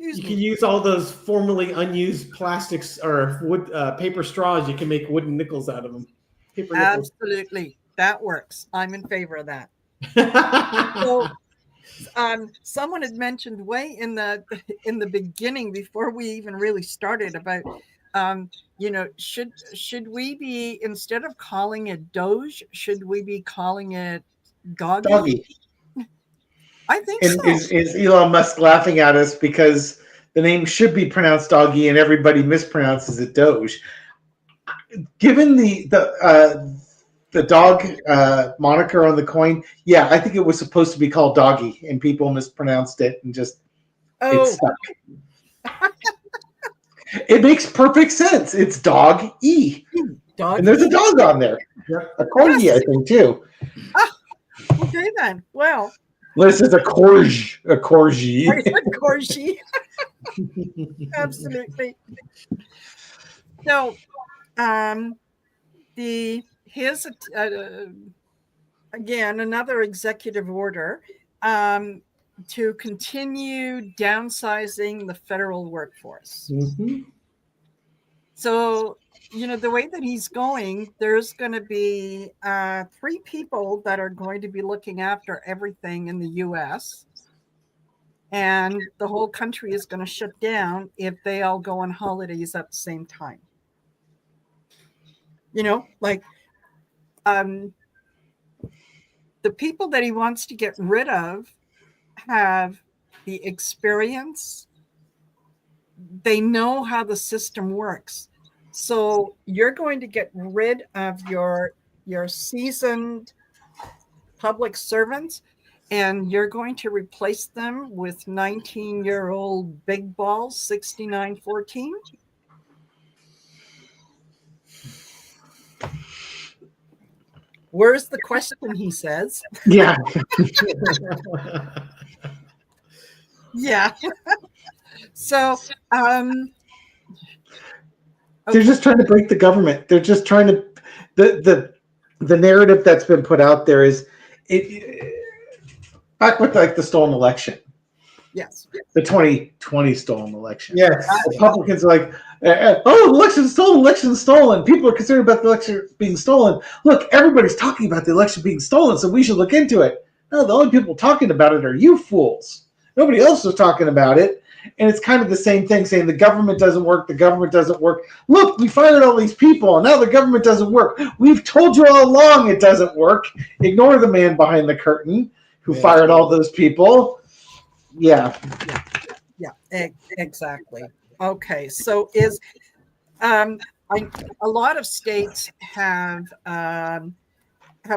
S3: You can use all those formerly unused plastics or wood paper straws. You can make wooden nickels out of them. Paper nickels.
S1: absolutely. That works. I'm in favor of that. So someone had mentioned way in the beginning before we even really started about should we be, instead of calling it Doge, should we be calling it Doggy? I think
S2: And
S1: so.
S2: is Elon Musk laughing at us because the name should be pronounced Doggy and everybody mispronounces it Doge? Given the dog moniker on the coin, yeah, I think it was supposed to be called Doggy, and people mispronounced it and just it stuck. It makes perfect sense. It's Dog E, and there's a dog on there.
S3: Yep.
S2: A corgi, yes. I think too.
S1: Okay then. Well,
S2: this is a corgi. A corgi.
S1: A corgi. Absolutely. So, his again another executive order to continue downsizing the federal workforce.
S3: Mm-hmm.
S1: So, the way that he's going, there's going to be 3 people that are going to be looking after everything in the U.S. And the whole country is going to shut down if they all go on holidays at the same time. The people that he wants to get rid of have the experience. They know how the system works. So you're going to get rid of your seasoned public servants, and you're going to replace them with 19-year-old big balls, 6914. Where's the question, he says.
S2: Yeah.
S1: Yeah. So
S2: they're just trying to break the government. They're just trying to the narrative that's been put out there is back with like the stolen election.
S1: Yes.
S2: The 2020 stolen election.
S3: Yes.
S2: Republicans are like, election's stolen. People are concerned about the election being stolen. Look, everybody's talking about the election being stolen, so we should look into it. No, the only people talking about it are you fools. Nobody else was talking about it. And it's kind of the same thing, saying the government doesn't work. The government doesn't work. Look, we fired all these people, and now the government doesn't work. We've told you all along it doesn't work. Ignore the man behind the curtain who fired all those people. Yeah,
S1: exactly. Okay, so is a lot of states have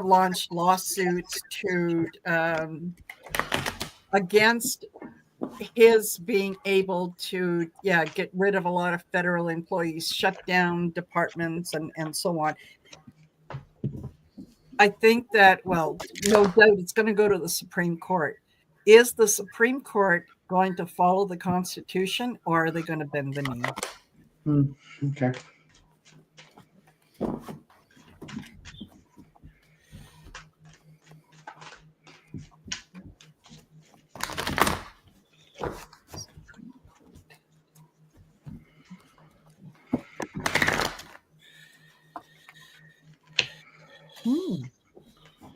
S1: launched lawsuits to against his being able to get rid of a lot of federal employees, shut down departments and so on. I think that, well, no doubt it's going to go to the Supreme Court. Is the Supreme Court going to follow the Constitution, or are they going to bend the knee?
S2: Okay.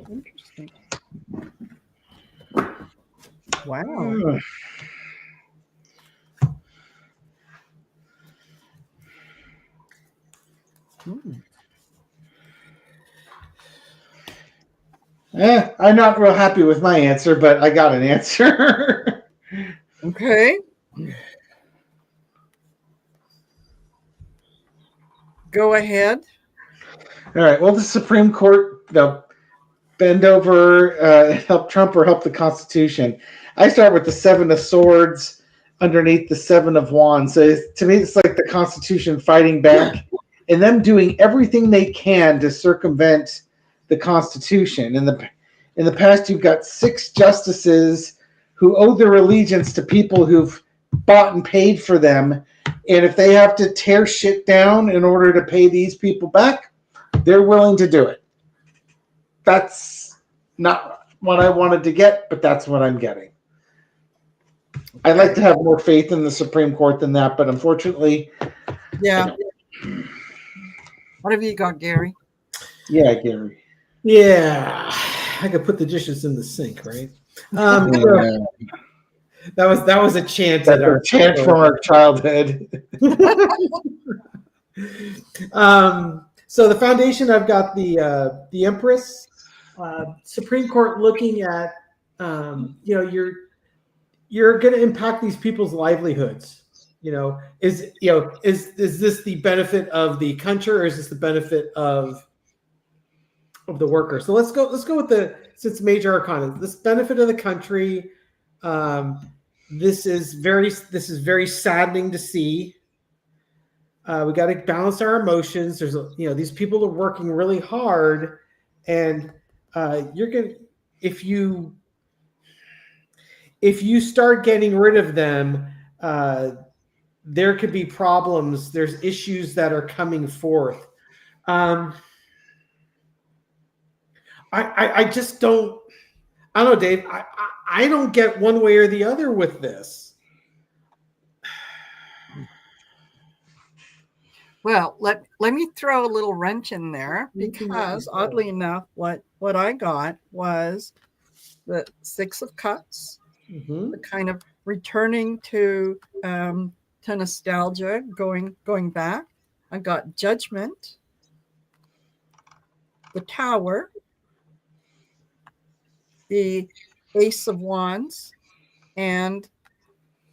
S1: Interesting. Wow.
S2: I'm not real happy with my answer, but I got an answer.
S1: Okay. Go ahead.
S2: All right. Well, the Supreme Court, they'll bend over, help Trump or help the Constitution. I start with the Seven of Swords underneath the Seven of Wands. So to me, it's like the Constitution fighting back and them doing everything they can to circumvent the Constitution. In the past, you've got 6 justices who owe their allegiance to people who've bought and paid for them. And if they have to tear shit down in order to pay these people back, they're willing to do it. That's not what I wanted to get, but that's what I'm getting. I'd like to have more faith in the Supreme Court than that, but unfortunately,
S1: yeah. What have you got, Gary?
S2: Yeah, Gary.
S3: Yeah, I could put the dishes in the sink, right? That was a chant.
S2: That's a chant from our childhood.
S3: So the foundation, I've got the Empress, Supreme Court looking at, you're going to impact these people's livelihoods. Is this the benefit of the country, or is this the benefit of the worker? So let's go with since major arcana, this benefit of the country. This is very saddening to see. We got to balance our emotions. There's these people are working really hard, and if you start getting rid of them, there could be problems. There's issues that are coming forth. I just don't. I don't know, Dave. I don't get one way or the other with this.
S1: Well, let me throw a little wrench in there, because oddly enough, what I got was the 6 of Cups, the kind of returning to nostalgia, going back. I got Judgment, the Tower, the Ace of Wands, and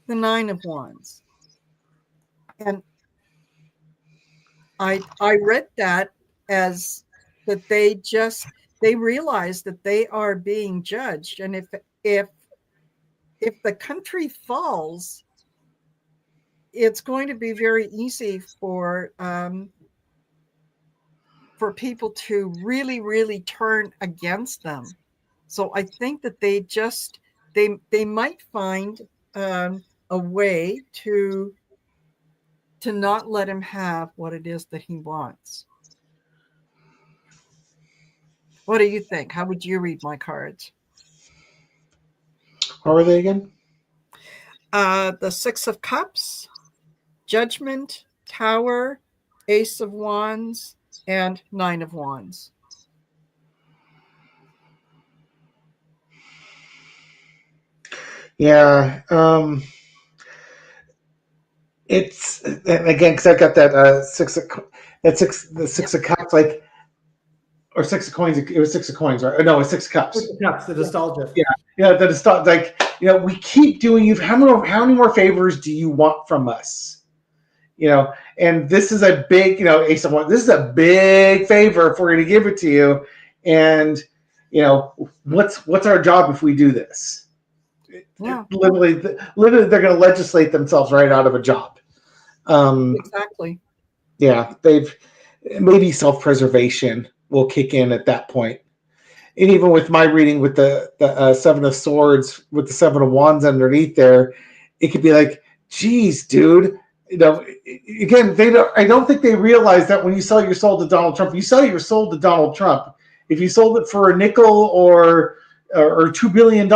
S1: the 9 of Wands. And I read that as that they realize that they are being judged, and if the country falls, it's going to be very easy for people to really, really turn against them. So I think that they might find a way to not let him have what it is that he wants. What do you think? How would you read my cards?
S2: How are they again?
S1: The 6 of Cups, Judgment, Tower, Ace of Wands, and 9 of Wands.
S2: Yeah. It's again because I got that the 6 of Cups, like, or 6 of Coins. It was 6 of Coins, right? No, it was 6 of Cups.
S3: 6 of Cups, the nostalgia.
S2: Yeah, the nostalgia. Like, we keep doing you. How many more favors do you want from us? And this is a big, Ace of Wands. This is a big favor if we're going to give it to you. And what's our job if we do this?
S1: Yeah,
S2: literally, they're going to legislate themselves right out of a job.
S1: exactly.
S2: Yeah, maybe self-preservation will kick in at that point. And even with my reading with the Seven of Swords with the Seven of Wands underneath there, it could be like, geez, dude. Again, I don't think they realize that when you sell your soul to Donald Trump, you sell your soul to Donald Trump. If you sold it for a nickel or $2 billion,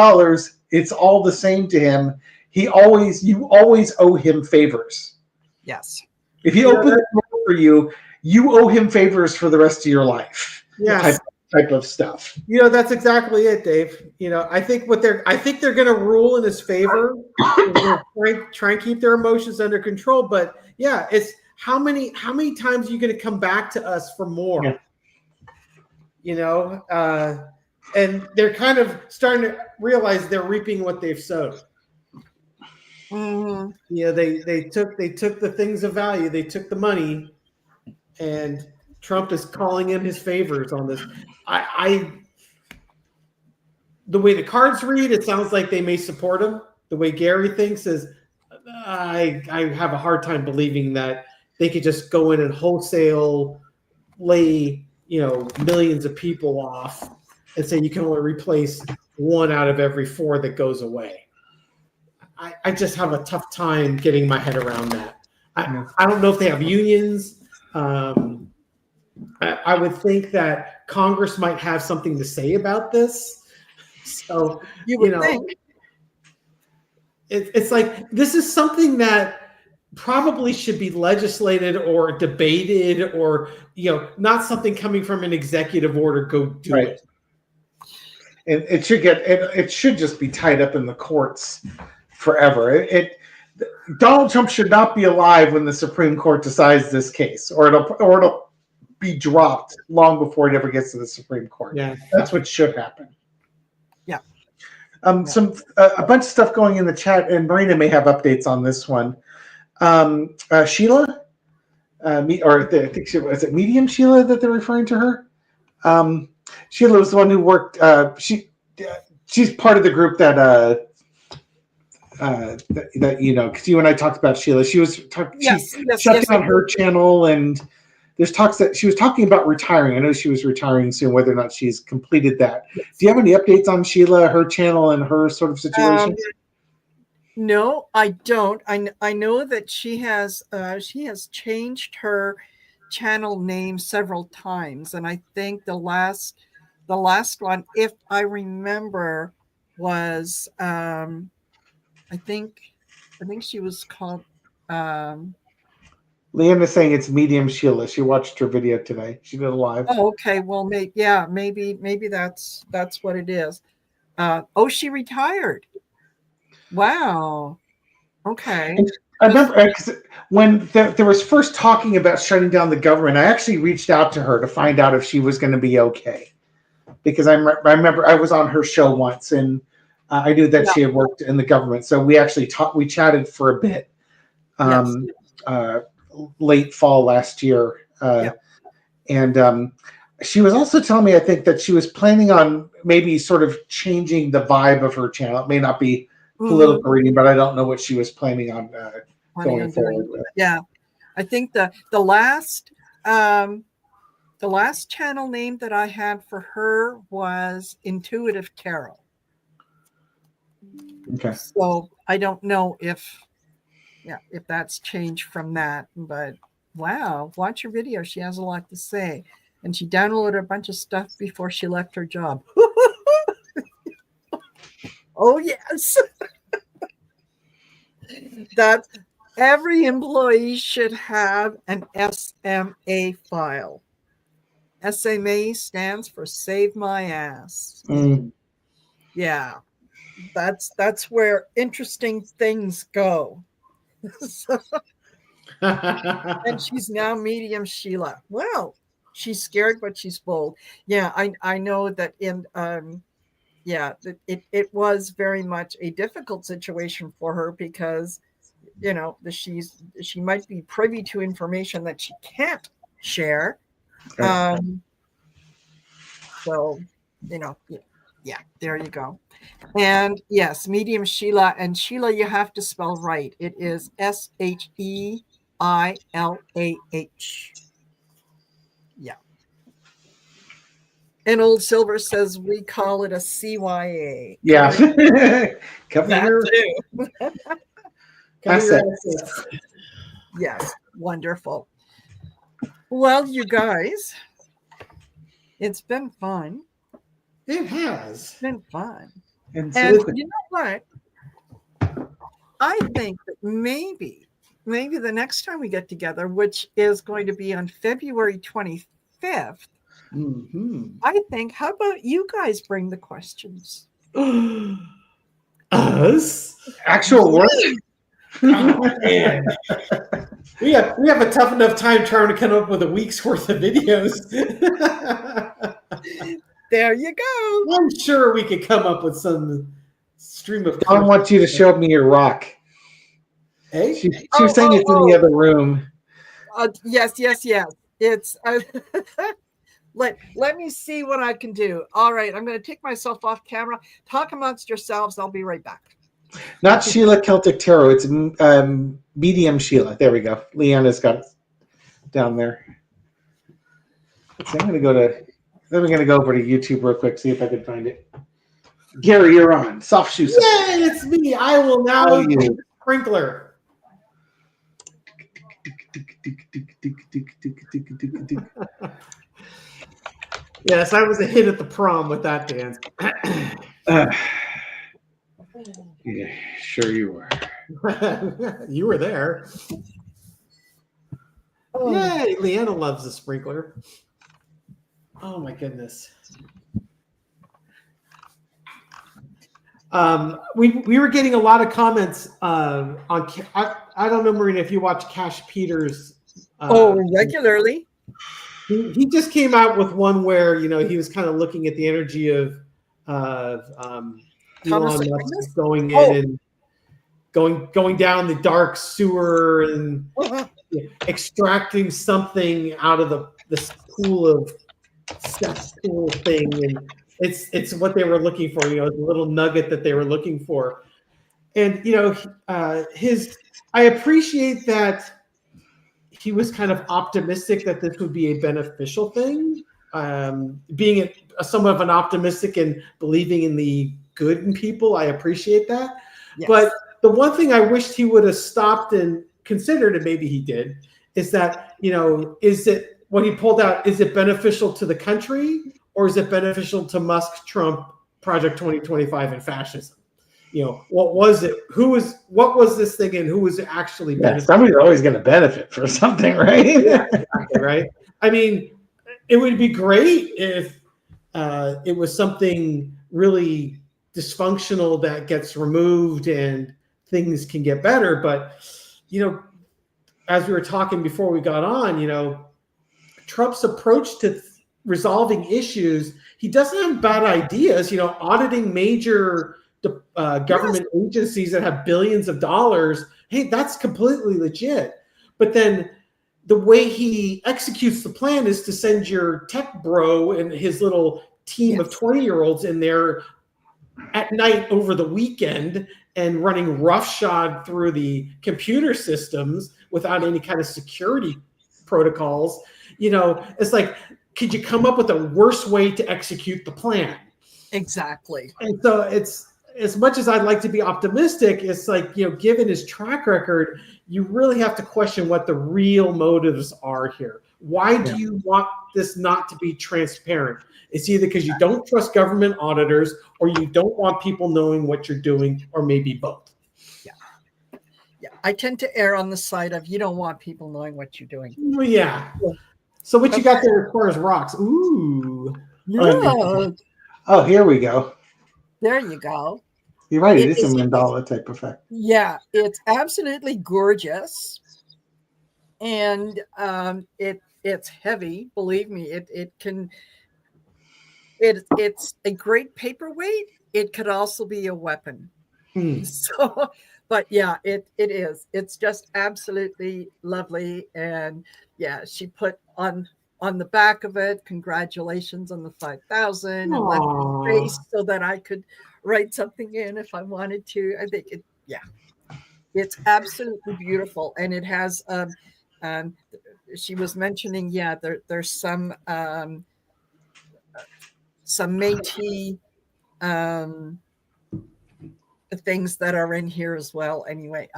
S2: it's all the same to him. You always owe him favors.
S1: Yes.
S2: If he opens the door for you, you owe him favors for the rest of your life.
S3: Yes.
S2: Type of stuff.
S3: That's exactly it, Dave. I think they're going to rule in his favor. Try and keep their emotions under control. But yeah, it's how many times are you going to come back to us for more? Yeah. And they're kind of starting to realize they're reaping what they've sowed.
S1: Mm-hmm.
S3: They took the things of value. They took the money, and Trump is calling in his favors on this. The way the cards read, it sounds like they may support him. The way Gary thinks is, I have a hard time believing that they could just go in and wholesale lay millions of people off and say you can only replace one out of every 4 that goes away. I just have a tough time getting my head around that. I don't know if they have unions. I would think that Congress might have something to say about this. So
S1: You would think.
S3: It's like this is something that probably should be legislated or debated, or not something coming from an executive order. Go do it.
S2: And it should just be tied up in the courts forever. Donald Trump should not be alive when the Supreme Court decides this case, or it'll be dropped long before it ever gets to the Supreme Court.
S3: Yeah,
S2: that's what should happen.
S1: Yeah.
S2: A bunch of stuff going in the chat, and Marina may have updates on this one. Sheila, I think she was it Medium Sheila that they're referring to her. Sheila was the one who worked. She's part of the group that because you and I talked about Sheila. She was shut down her channel, and there's talks that she was talking about retiring. I know she was retiring soon. Whether or not she's completed that. Yes. Do you have any updates on Sheila, her channel, and her sort of situation?
S1: No, I don't. I know that she has changed her channel name several times, and I think the last one, if I remember, was I think she was called.
S2: Leanne is saying it's Medium Sheila. She watched her video today. She did a live.
S1: Oh, okay. Well, maybe that's what it is. She retired. Wow. Okay.
S2: And I remember when there was first talking about shutting down the government, I actually reached out to her to find out if she was going to be okay. Because I remember I was on her show once, and I knew that she had worked in the government. So we actually we chatted for a bit late fall last year. And she was also telling me, I think, that she was planning on maybe sort of changing the vibe of her channel. It may not be political reading, but I don't know what she was planning on going forward with.
S1: Yeah. I think the last channel name that I had for her was Intuitive Tarot.
S2: Okay.
S1: So I don't know if that's changed from that, but wow, watch her video. She has a lot to say. And she downloaded a bunch of stuff before she left her job. Oh, yes. That every employee should have an SMA file. SMA stands for Save My Ass. Yeah. That's where interesting things go. And she's now Medium Sheila. Well, she's scared, but she's bold. Yeah, I know that it was very much a difficult situation for her because she might be privy to information that she can't share. So Yeah, there you go. And yes, medium Sheila. And Sheila, you have to spell right. It is SHEILAH. Yeah. And Old Silver says we call it a CYA.
S2: Yeah. Come
S1: That
S2: here.
S1: too.
S2: Assets.
S1: Yes, wonderful. Well, you guys, it's been fun.
S3: It has.
S1: It's been fun.
S2: And
S1: And
S2: so
S1: you know what? I think that maybe the next time we get together, which is going to be on February 25th, I think, how about you guys bring the questions?
S3: Us?
S2: actual work.
S3: Oh, man. We have a tough enough time trying to come up with a week's worth of videos.
S1: There you go.
S3: I'm sure we could come up with some stream of.
S2: I want you to show me your rock.
S3: Hey?
S2: She was saying it's in the other room.
S1: Yes. It's let me see what I can do. All right, I'm going to take myself off camera. Talk amongst yourselves. I'll be right back.
S2: Not Sheila Celtic Tarot. It's medium Sheila. There we go. Leanna's got it down there. So I'm going to go over to YouTube real quick, see if I can find it. Gary, you're on. Soft shoes.
S3: Yay, it's me. I will now use the sprinkler. Yes, I was a hit at the prom with that dance.
S2: Yeah, sure you were.
S3: You were there. Yay, Leanna loves the sprinkler. Oh my goodness. We were getting a lot of comments on. I don't know, Marina, if you watch Cash Peters.
S1: Regularly.
S3: He just came out with one where he was kind of looking at the energy of Elon Musk going in and going down the dark sewer and extracting something out of this pool of cesspool thing, and it's what they were looking for, the little nugget that they were looking for. And I appreciate that he was kind of optimistic that this would be a beneficial thing, being somewhat of an optimistic and believing in the good in people. I appreciate that. Yes. But the one thing I wished he would have stopped and considered, and maybe he did, is that, is it what he pulled out, is it beneficial to the country or is it beneficial to Musk, Trump, Project 2025 and fascism? What was it? What was this thing and who was it actually benefiting?
S2: Somebody's always going to benefit for something, right?
S3: Yeah, exactly, right. I mean, it would be great if it was something really dysfunctional that gets removed and things can get better. But, as we were talking before we got on, Trump's approach to resolving issues, he doesn't have bad ideas, auditing major government agencies that have billions of dollars. Hey, that's completely legit. But then the way he executes the plan is to send your tech bro and his little team of 20-year-olds in there at night over the weekend and running roughshod through the computer systems without any kind of security protocols. It's like, could you come up with a worse way to execute the plan?
S1: Exactly.
S3: And so it's, as much as I'd like to be optimistic, it's like, given his track record, you really have to question what the real motives are here. Why do you want this not to be transparent? It's either because you don't trust government auditors or you don't want people knowing what you're doing, or maybe both.
S1: Yeah. I tend to err on the side of you don't want people knowing what you're doing.
S3: Well, yeah. So what you got there as far as rocks? Ooh.
S1: Yeah.
S2: Oh, here we go.
S1: There you go.
S2: You're right. It is a mandala type effect.
S1: Yeah, it's absolutely gorgeous, and it's heavy. Believe me, it's a great paperweight. It could also be a weapon. So, but yeah, it is. It's just absolutely lovely, and yeah, she put on on the back of it, congratulations on the 5,000, and left
S3: Aw.
S1: space so that I could write something in if I wanted to. I think it's absolutely beautiful, and it has. Um, she was mentioning, there's some Métis things that are in here as well. Anyway,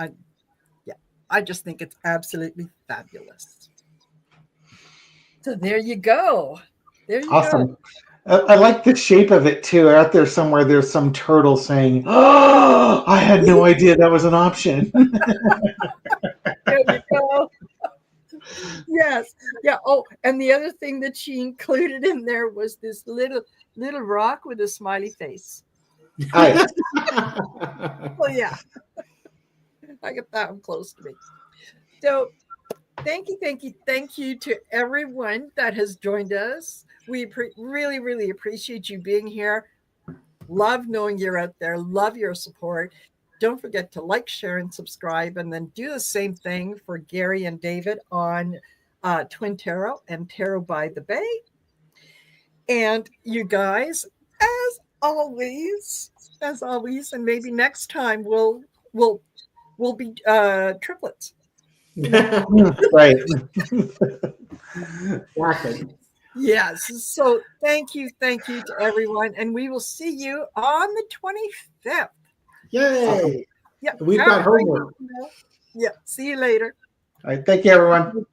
S1: I just think it's absolutely fabulous. So there you go. There you go.
S2: Awesome. I like the shape of it too. Out there somewhere, there's some turtle saying, "Oh, I had no idea that was an option."
S1: There you go. Yes. Yeah. Oh, and the other thing that she included in there was this little rock with a smiley face.
S2: Hi.
S1: Oh yeah. I got that one close to me. So thank you to everyone that has joined us. We really appreciate you being here. Love knowing you're out there. Love your support. Don't forget to like, share, and subscribe, and then do the same thing for Gary and David on Twin Tarot and Tarot by the Bay. And you guys, as always, and maybe next time we'll be triplets.
S2: Right.
S3: Exactly.
S1: Yes. So thank you to everyone, and we will see you on the 25th.
S3: Yay.
S1: Yeah,
S3: We've got homework.
S1: Yeah. See you later.
S2: All right. Thank you, everyone.